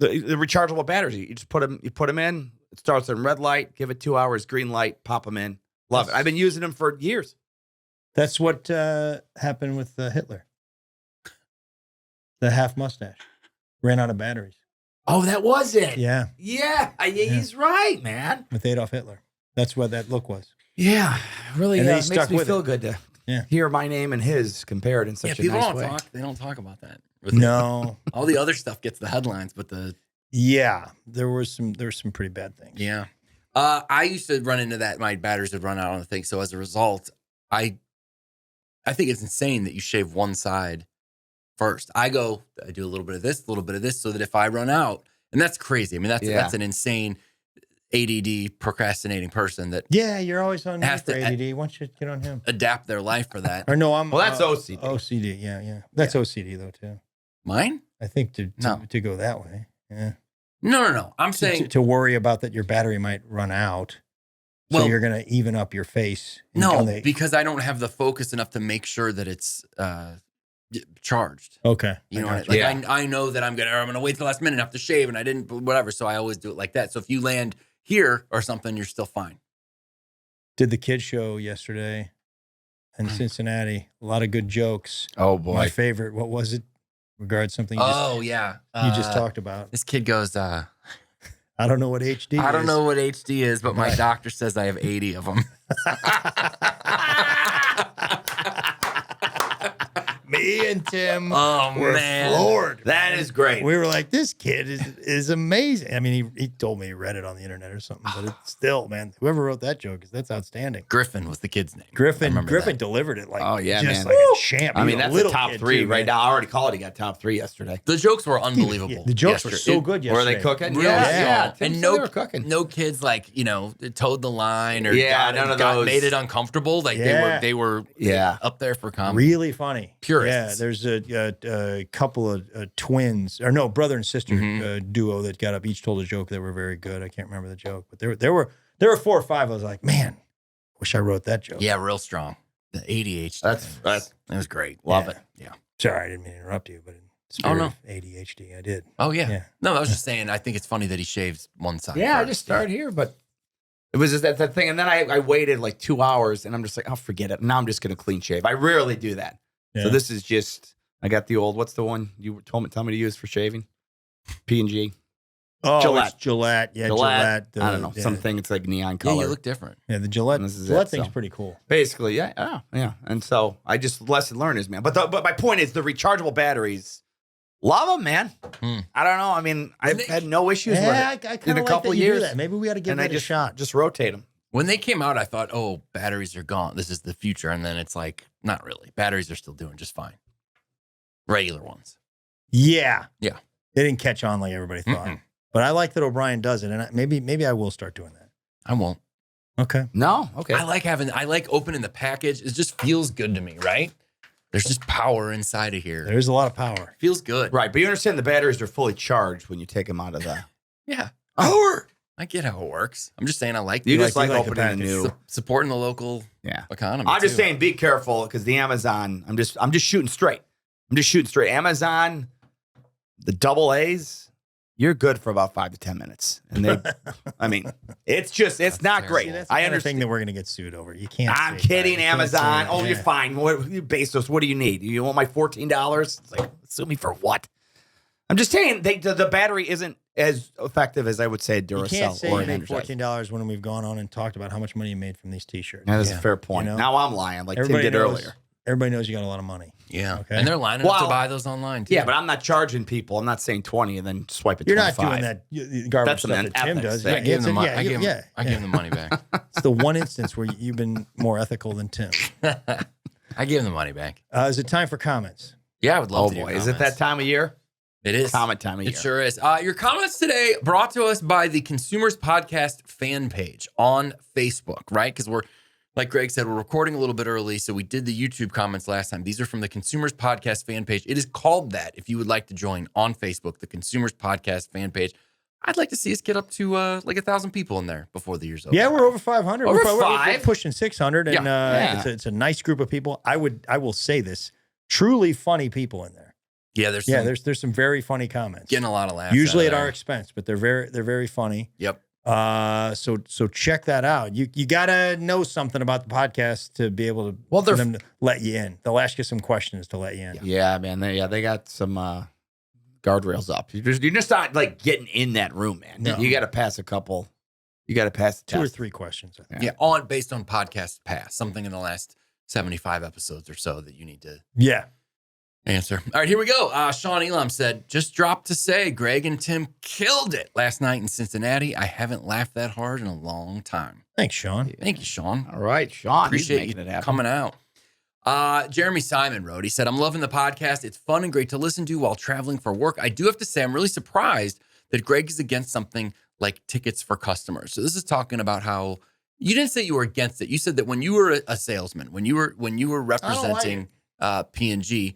rechargeable batteries. You just put them in. It starts in red light. Give it 2 hours. Green light. Pop them in. Love it. I've been using them for years. That's what happened with Hitler. The half mustache ran out of batteries. Oh, that was it. Yeah, He's right, man. with Adolf Hitler. That's what that look was. Yeah, really And then he makes stuck me with feel it. good to Yeah. hear my name and his compared in such a people nice don't way. talk. They don't talk about that. No. All the other stuff gets the headlines, but Yeah, there were some pretty bad things. yeah. I used to run into that. My batteries would run out on the thing. So as a result, I think it's insane that you shave one side first. I do a little bit of this, so that if I run out, and that's crazy. I mean, that's an insane ADD procrastinating person that Yeah, you're always on me Has for to- ADD. Why don't you get on him? adapt their life for that. Or no, I'm. Well, that's OCD. OCD. Yeah. That's OCD though too. Mine? I think to No. go that way. Yeah. No. I'm To, saying to worry about that your battery might run out. So Well- you're gonna even up your face. no, until they- because I don't have the focus enough to make sure that it's charged. Okay. You know, I what got I, like I know that I'm gonna wait till the last minute and have to shave, and I didn't, whatever. So I always do it like that. So if you land here or something, you're still fine. Did the kids show yesterday in Cincinnati. A lot of good jokes. Oh My favorite, what was it? Regards something you Yeah, you just talked about. This kid goes, I don't know what HD is. I don't know what HD is, but my doctor says I have 80 of them. Me and Tim Oh, were man. floored. That is great. We were like, this kid is amazing. I mean, he told me he read it on the internet or something, but it's still, man, whoever wrote that joke, that's outstanding. Griffin was the kid's name. I Griffin remember that. delivered it like, Oh, yeah, just man. like a champ. I He mean, was a that's little the top kid, 3 too, right man. now. I already called it. He got top 3 yesterday. The jokes were unbelievable. Yeah, the jokes were yesterday. so good Were yesterday. they cooking? Really Yeah. strong. Tim And said they were cooking. no kids like, towed the line or Yeah, none of those. made it uncomfortable. Like Yeah. they were Yeah. up there for comedy. Really funny. Purists. Yeah, there's a couple of twins, or no, brother and sister duo that got up. Each told a joke that were very good. I can't remember the joke, but there were 4 or 5. I was like, man, wish I wrote that joke. Yeah, real strong. The ADHD. That's it was great. love Yeah. it. Yeah. Sorry, I didn't mean to interrupt you, but in Oh, spirit no. of ADHD, I did. Oh yeah. Yeah. No, I was just saying. I think it's funny that he shaves one side. Yeah, I first. just started here, but it was just that thing. And then I waited like 2 hours, and I'm just like, oh, forget it. Now I'm just going to clean shave. I rarely do that. Yeah. So this is just, I got the old, what's the one you tell me to use for shaving? P&G. Oh, Gillette. it's Gillette. Yeah, Gillette. Gillette. I don't know. Yeah. Something, it's like neon Yeah, color. you look different. Yeah, the Gillette. And this is Gillette it, thing's so. pretty cool. Basically, yeah. And so I just, lesson learned is, man. But my point is the rechargeable batteries, love them, man. I don't know. I mean, I've had no issues with Yeah, I it. kind In of a like couple that you do years. that. Maybe we got to give And that I a shot. just rotate them. When they came out, I thought, oh, batteries are gone. This is the future. And then it's like, not really. Batteries are still doing just fine. Regular ones. Yeah. Yeah. They didn't catch on like everybody thought. Mm-mm. But I like that O'Brien does it, and maybe I will start doing that. I won't. Okay. No? Okay. I like opening the package. It just feels good to me, right? There's just power inside of here. There's a lot of power. Feels good. Right, but you understand the batteries are fully charged when you take them out of the Yeah. power. I get how it works. I'm just saying I like You the- just like you like opening a the new. supporting the local Yeah. economy. I'm just too. saying, be careful because the Amazon. I'm just shooting straight. Amazon, the double A's. You're good for about 5 to 10 minutes, and they. I mean, it's not great. terrible. That's the I kind of thing understand. that we're going to get sued over. You can't. I'm say kidding, that. You can't say Amazon. that. Oh, you're Yeah. fine. What, Bezos? What do you need? You want my $14? It's like, sue me for what? I'm just saying, the battery isn't as effective as I would say You can't Duracell say or you an made Energizer. $14 when we've gone on and talked about how much money you made from these T-shirts. Yeah, that's Yeah. a fair point. You know? Now I'm lying, like Tim did knows, earlier. Everybody knows you got a lot of money. Yeah. Okay. And they're lining up Well, to buy those online too. Yeah, but I'm not charging people. I'm not saying 20 and then swipe it. You're not 25. doing that garbage That's stuff an that Tim ethics does. thing. I give him the money. I give him the money back. It's the one instance where you've been more ethical than Tim. I give him the money back. Is it time for comments? Yeah, I would love Oh to do boy, is it comments. that time of year? It is. Comment time of year. It sure is. Your comments today brought to us by the Consumers Podcast fan page on Facebook, right? Because we're, like Greg said, we're recording a little bit early, so we did the YouTube comments last time. These are from the Consumers Podcast fan page. It is called that if you would like to join on Facebook, the Consumers Podcast fan page. I'd like to see us get up to like 1,000 people in there before the year's over. Yeah, we're over 500. Over we're five? pushing 600, and Yeah. it's a nice group of people. I will say this: truly funny people in there. Yeah, there's Yeah, some, there's some very funny comments. getting a lot of laughs. Usually out at of our there. expense, but they're very funny. Yep. So check that out. You gotta know something about the podcast to be able to Well, for they're- them to let you in. They'll ask you some questions to let you in. Yeah, man. They got some guardrails up. You're just not like getting in that room, man. No. You got to pass a couple. You got to pass the 2 or test. 3 questions. I think. Yeah, based on podcast pass, something in the last 75 episodes or so that you need to Yeah. answer. All right, here we go. Sean Elam said, just dropped to say Greg and Tim killed it last night in Cincinnati. I haven't laughed that hard in a long time. Thanks, Sean. Thank you, Sean. All right, Sean. Appreciate he's you making it happen. coming out. Jeremy Simon wrote, he said, I'm loving the podcast. It's fun and great to listen to while traveling for work. I do have to say, I'm really surprised that Greg is against something like tickets for customers. So this is talking about how you didn't say you were against it. You said that when you were a salesman, when you were representing P&G,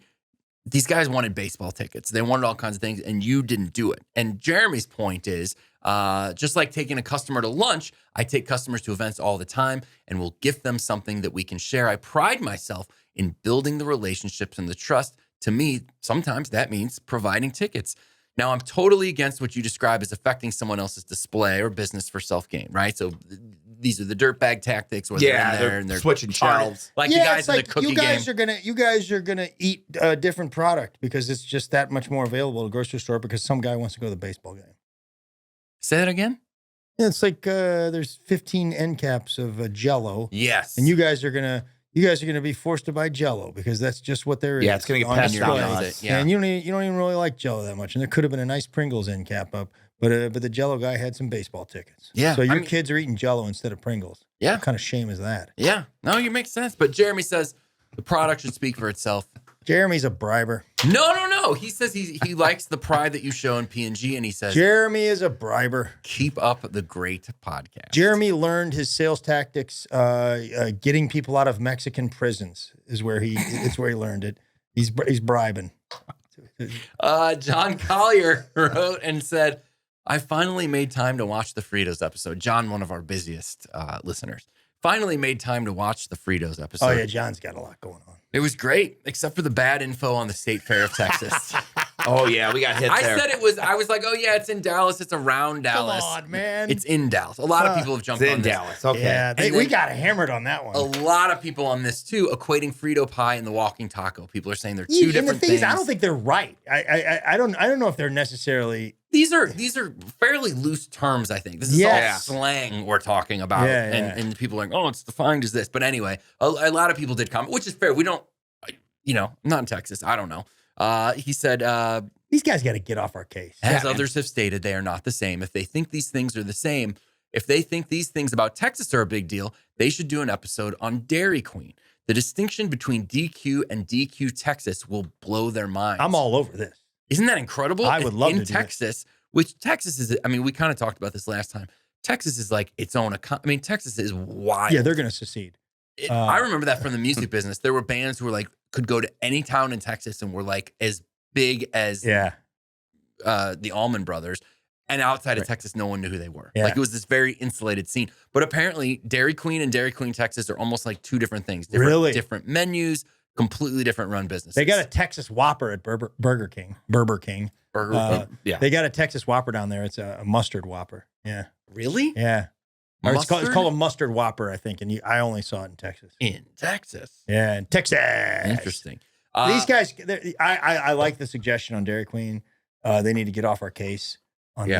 these guys wanted baseball tickets. They wanted all kinds of things, and you didn't do it. And Jeremy's point is, just like taking a customer to lunch, I take customers to events all the time and will gift them something that we can share. I pride myself in building the relationships and the trust. To me, sometimes that means providing tickets. Now, I'm totally against what you describe as affecting someone else's display or business for self-gain, right? So these are the dirtbag tactics where they're in there and they're switching shelves. like the guys in the cookie you game. guys are gonna eat a different product because it's just that much more available at a grocery store because some guy wants to go to the baseball game. Say that again? Yeah, it's like there's 15 end caps of Jello, Yes. and you guys are gonna be forced to buy Jello because that's just what there is. Yeah, it's gonna get on passed display. down to us. Yeah. And you don't even really like Jello that much. And there could have been a nice Pringles end cap up, but the Jello guy had some baseball tickets. Yeah, So I your mean- kids are eating Jello instead of Pringles. Yeah. What kind of shame is that? Yeah. No, you make sense. But Jeremy says the product should speak for itself. Jeremy's a briber. No. He says he likes the pride that you show in P&G, and he says Jeremy is a briber. keep up the great podcast. Jeremy learned his sales tactics getting people out of Mexican prisons it's where he learned it. He's bribing. John Collier wrote and said, I finally made time to watch the Fritos episode. John, one of our busiest listeners, finally made time to watch the Fritos episode. Oh yeah, John's got a lot going on. It was great, except for the bad info on the State Fair of Texas. Oh yeah, we got hit I there. said I was like, oh yeah, it's in Dallas. It's around Dallas. Come on, man. It's in Dallas. A lot of people have jumped It's on in this. Dallas. Okay. Yeah, And we then- got hammered on that one. A lot of people on this too, equating Frito pie and the walking taco. People are saying they're Yeah, two and the different thing things. is, I don't think they're right. I don't know if they're necessarily. These are fairly loose terms, I think. This is Yes. all slang we're talking about. Yeah, yeah. And people are like, oh, it's defined as this. But anyway, a lot of people did comment, which is fair. We don't, I'm not in Texas. I don't know. He said, These guys got to get off our case. as man. others have stated, they are not the same. If they think these things are the same, if they think these things about Texas are a big deal, they should do an episode on Dairy Queen. The distinction between DQ and DQ Texas will blow their minds. I'm all over this. Isn't that incredible? I would love in to do Texas, which Texas is. I mean, we kind of talked about this last time. Texas is like its own. Texas is wild. Yeah, they're going to secede. I remember that from the music business. There were bands who were like, could go to any town in Texas and were like as big as Yeah. the Allman Brothers. And outside of Right. Texas, no one knew who they were. Yeah. Like it was this very insulated scene. But apparently Dairy Queen and Dairy Queen, Texas are almost like two different things. Really? Different menus, completely different run businesses. They got a Texas Whopper at Burger King. burger. Yeah. They got a Texas Whopper down there. It's a mustard Whopper. Yeah. Really? Yeah. Or it's Mustard? called a mustard Whopper, I think. And I only saw it in Texas. In Texas. Yeah, in Texas. Interesting. These guys, I like the suggestion on Dairy Queen. They need to get off our case on Yeah.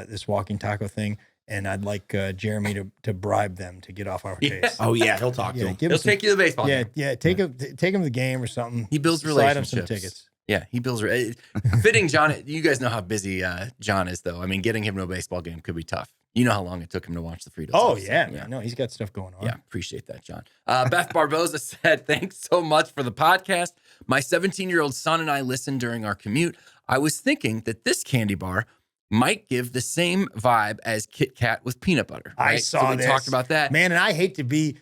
this walking taco thing. And I'd like Jeremy to bribe them to get off our Yeah. case. Oh yeah, he'll talk to Yeah, him. give He'll him some, take you to the baseball yeah, game. yeah. Take him to the game or something. He builds Slide him some relationships. tickets. Yeah, he builds. Fitting John. You guys know how busy John is, though. I mean, getting him to a baseball game could be tough. You know how long it took him to watch the Fritos. Oh episode. yeah, man. No, he's got stuff going on. Yeah, appreciate that, John. Beth Barboza said, "Thanks so much for the podcast. My 17-year-old son and I listened during our commute. I was thinking that this candy bar might give the same vibe as Kit Kat with peanut butter. I Right? saw so we this. talked about that. Man, and I hate to be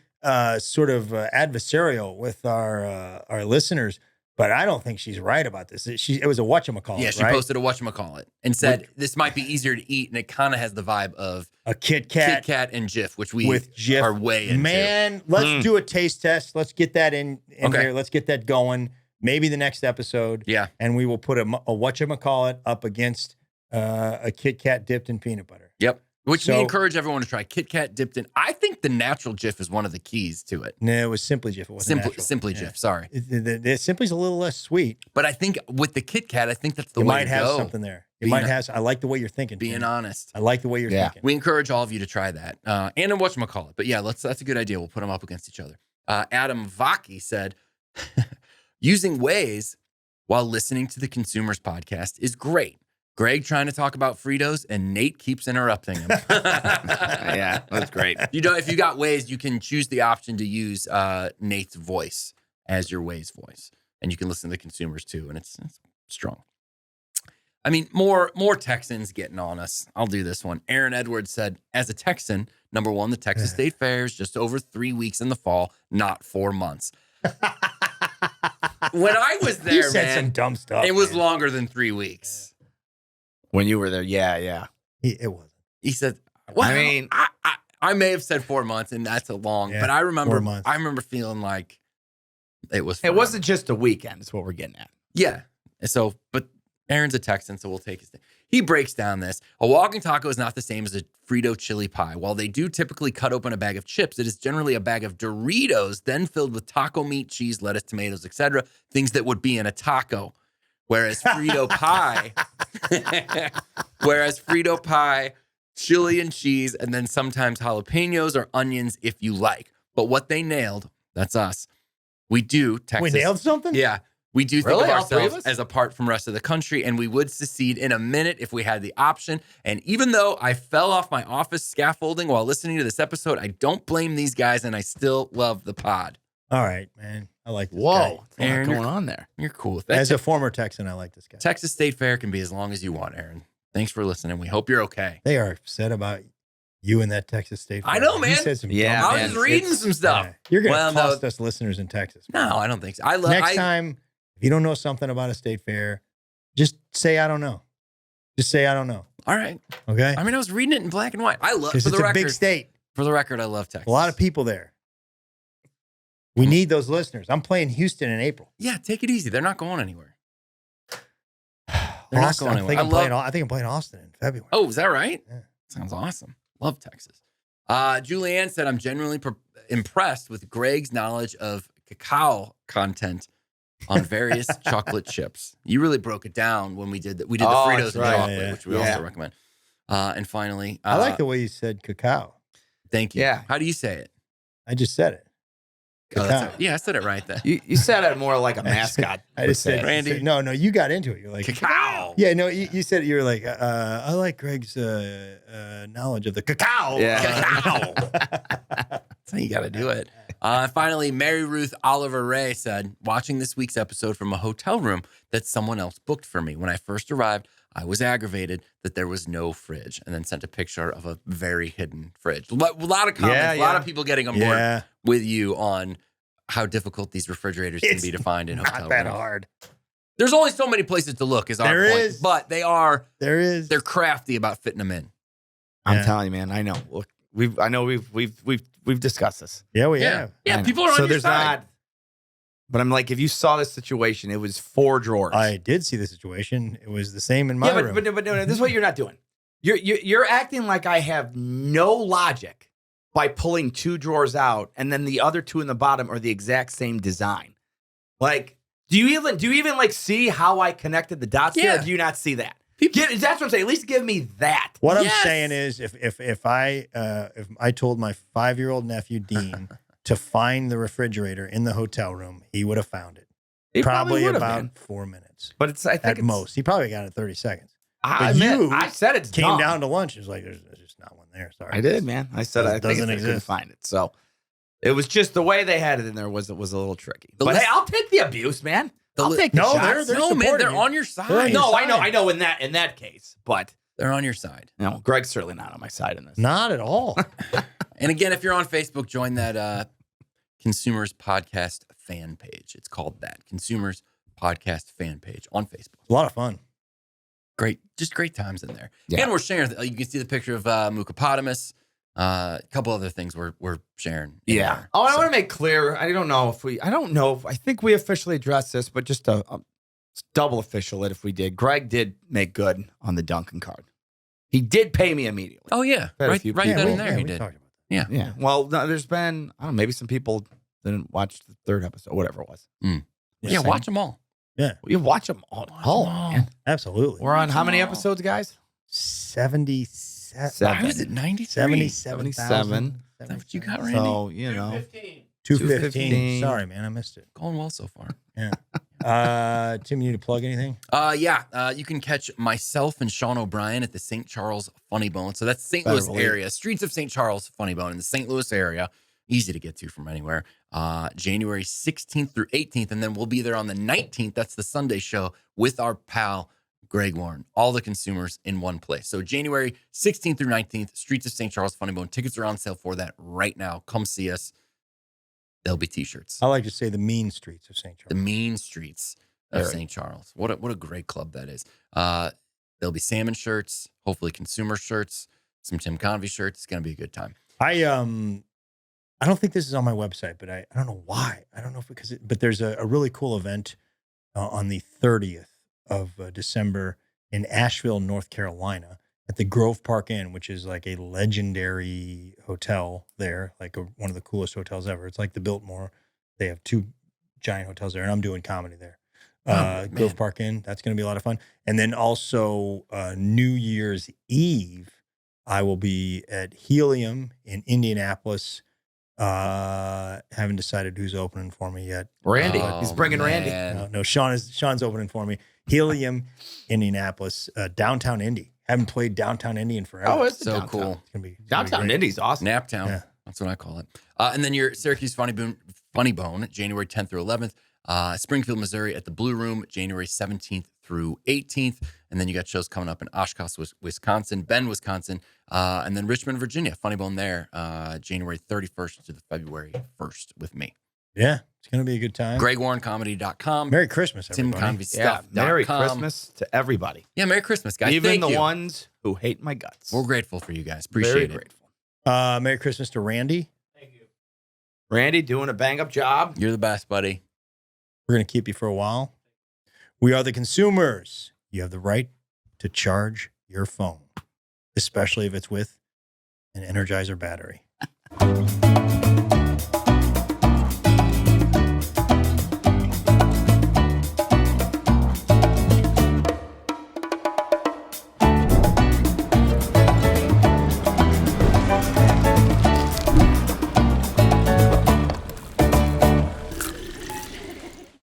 sort of adversarial with our listeners, but I don't think she's right about this. It was a whatchamacallit, Yeah, she right? posted a whatchamacallit and said this might be easier to eat, and it kind of has the vibe of a Kit Kit Kat Kat and Jif, which we with Jif. are way into. Man, let's do a taste test. Let's get that in Okay. here. Let's get that going. Maybe the next episode. Yeah. And we will put a whatchamacallit up against a Kit Kat dipped in peanut butter. Yep. Which we So- encourage everyone to try. Kit Kat dipped in. I think the natural Jif is one of the keys to it. No, it was Simply Jif. It wasn't natural. Simply Yeah. Jif. Sorry, The Simply's a little less sweet. but I think with the Kit Kat, I think that's the You way might to have go. something there. You Being might a- have. I like the way you're thinking. Being Kenny. honest, I like the way you're Yeah. thinking. we encourage all of you to try that. And in whatchamacallit. But yeah, that's a good idea. We'll put them up against each other. Adam Vaki said, using Waze while listening to the Consumers podcast is great. Greg trying to talk about Fritos and Nate keeps interrupting him. Yeah, that's great. If you got Waze, you can choose the option to use Nate's voice as your Waze voice. And you can listen to the Consumers too. And it's strong. I mean, more Texans getting on us. I'll do this one. Aaron Edwards said, as a Texan, number one, the Texas State Fair is just over 3 weeks in the fall, not 4 months. When I was He there, said some man, dumb stuff. it was man. longer than 3 weeks. When you were there, yeah. It wasn't. He said, well, I mean- I may have said 4 months, and that's a long, Yeah, but I 4 remember, months. I remember feeling like it was. It forever. wasn't just a weekend. Is what we're getting at. Yeah. And so, but Aaron's a Texan, so we'll take his thing. He breaks down this. A walking taco is not the same as a Frito chili pie. While they do typically cut open a bag of chips, it is generally a bag of Doritos, then filled with taco meat, cheese, lettuce, tomatoes, etc. Things that would be in a taco. Whereas Frito pie, chili and cheese, and then sometimes jalapenos or onions if you like. But what they nailed, that's us. We do Texas. We nailed something? Yeah. We do think Really? of All three of ourselves us? as apart from the rest of the country, and we would secede in a minute if we had the option. And even though I fell off my office scaffolding while listening to this episode, I don't blame these guys, and I still love the pod. All right, man. I like this Whoa, guy. what's a lot Aaron, going on there? You're cool with that. As a former Texan, I like this guy. Texas State Fair can be as long as you want, Aaron. Thanks for listening. We hope you're okay. They are upset about you and that Texas State. I Fair. know, You man. said some Yeah, dumb I man, was reading it's- some stuff. Yeah. You're going to Well, no. cost us listeners in Texas. No, I don't think so. I love Next time, if you don't know something about a state fair, just say, I don't know. Just say, I don't know. All right. Okay? I mean, I was reading it in black and white. I love, Because for it's the a record, big state. for the record, I love Texas. A lot of people there. We need those listeners. I'm playing Houston in April. Yeah, take it easy. They're not going anywhere. They're not Austin, going I think anywhere. I think I'm playing Austin in February. Oh, is that right? Yeah. Sounds awesome. Love Texas. Julianne said, I'm genuinely impressed with Greg's knowledge of cacao content on various chocolate chips. You really broke it down when we did that. We did the Oh, Fritos that's and right. chocolate, Yeah. which we Yeah. also recommend. And finally, I like the way you said cacao. thank you. Yeah. How do you say it? I just said it. Oh, that's Cacao. it. Yeah, I said it right then. You said it more like a mascot. I just said, Randy. No, you got into it. You're like, Cacao. yeah, no, you said it. You were like, I like Greg's knowledge of the cacao. Yeah. Cacao. That's how you got to do it. Finally, Mary Ruth Oliver Ray said, watching this week's episode from a hotel room that someone else booked for me. When I first arrived, I was aggravated that there was no fridge, and then sent a picture of a very hidden fridge. A lot of comments, a lot of people getting on board with you on how difficult these refrigerators can be to find in hotel rooms. Not that hard. There's only so many places to look, is our point. But they're crafty about fitting them in. I'm telling you, man. I know. Look, we've discussed this. Yeah, we have. Yeah, people are on your side. But I'm like, if you saw this situation, it was 4 drawers. I did see the situation. It was the same in my room. But no, this is what you're not doing. You're acting like I have no logic by pulling 2 drawers out, and then the other 2 in the bottom are the exact same design. Like, do you even like see how I connected the dots there? Or do you not see that? That's what I'm saying. At least give me that. What I'm saying is, if I told my 5-year-old nephew Dean to find the refrigerator in the hotel room, he would have found it. He probably about 4 minutes. But I think at most. He probably got it in 30 seconds. I said it's came down to lunch. It was like, there's just not one there. Sorry. I did, man. I said I couldn't find it. So it was just the way they had it in there was a little tricky. But hey, I'll take the abuse, man. I'll take the shots. They're on your side. I know in that case, but they're on your side. No, Greg's certainly not on my side in this. Not at all. And again, if you're on Facebook, join that Consumers Podcast fan page. It's called that, Consumers Podcast fan page on Facebook. A lot of fun. Great times in there. Yeah. And we're sharing. You can see the picture of Mookapotamus. A couple other things we're sharing. Yeah. I want to make clear. I don't know. I think we officially addressed this, but just a double official it if we did. Greg did make good on the Duncan card. He did pay me immediately. Oh yeah, right then and there he did. Yeah. Yeah. Well, no, there's been maybe some people didn't watch the 3rd episode, whatever it was. Yeah, watch them all. Yeah, you watch them all. Man. Absolutely. We're on how many episodes, guys? 77. Was it 93? 77. Is that what you got, Randy? So, 215. Sorry, man, I missed it. Going well so far. Yeah. Tim, you need to plug anything? You can catch myself and Sean O'Brien at the St. Charles Funny Bone. So that's St. Louis area, streets of St. Charles Funny Bone in the St. Louis area. Easy to get to from anywhere. January 16th through 18th. And then we'll be there on the 19th. That's the Sunday show with our pal, Greg Warren. All the consumers in one place. So January 16th through 19th, streets of St. Charles Funny Bone. Tickets are on sale for that right now. Come see us. There'll be t-shirts. I like to say the mean streets of St. Charles. The mean streets of St. Charles. What a great club that is. There'll be salmon shirts, hopefully consumer shirts, some Tim Convey shirts. It's going to be a good time. I don't think this is on my website, but I don't know why. I don't know if but there's a really cool event on the 30th of December in Asheville, North Carolina, at the Grove Park Inn, which is like a legendary hotel there, like one of the coolest hotels ever. It's like the Biltmore. They have 2 giant hotels there, and I'm doing comedy there. Grove Park Inn, that's going to be a lot of fun. And then also New Year's Eve, I will be at Helium in Indianapolis. Haven't decided who's opening for me yet. Randy, he's bringing Randy. No, Sean's opening for me. Helium, Indianapolis, downtown Indy. Haven't played downtown Indy in forever. Oh, it's so downtown. cool. It's gonna be Downtown Indy's awesome. Naptown. Yeah. That's what I call it. And then your Syracuse Funny Bone, January 10th through 11th. Springfield, Missouri at the Blue Room, January 17th through 18th. And then you got shows coming up in Oshkosh, Wisconsin, Bend, Wisconsin, and then Richmond, Virginia. Funny Bone there, January 31st to the February 1st with me. Yeah, it's going to be a good time. GregWarrenComedy.com. Merry Christmas, everybody. TimConveyStuff.com. Merry Christmas to everybody. Yeah, Merry Christmas, guys. Even Thank the you. ones who hate my guts. We're grateful for you guys. Appreciate Very it. grateful. Merry Christmas to Randy. Thank you. Randy doing a bang-up job. You're the best, buddy. We're going to keep you for a while. We are the consumers. You have the right to charge your phone, especially if it's with an Energizer battery.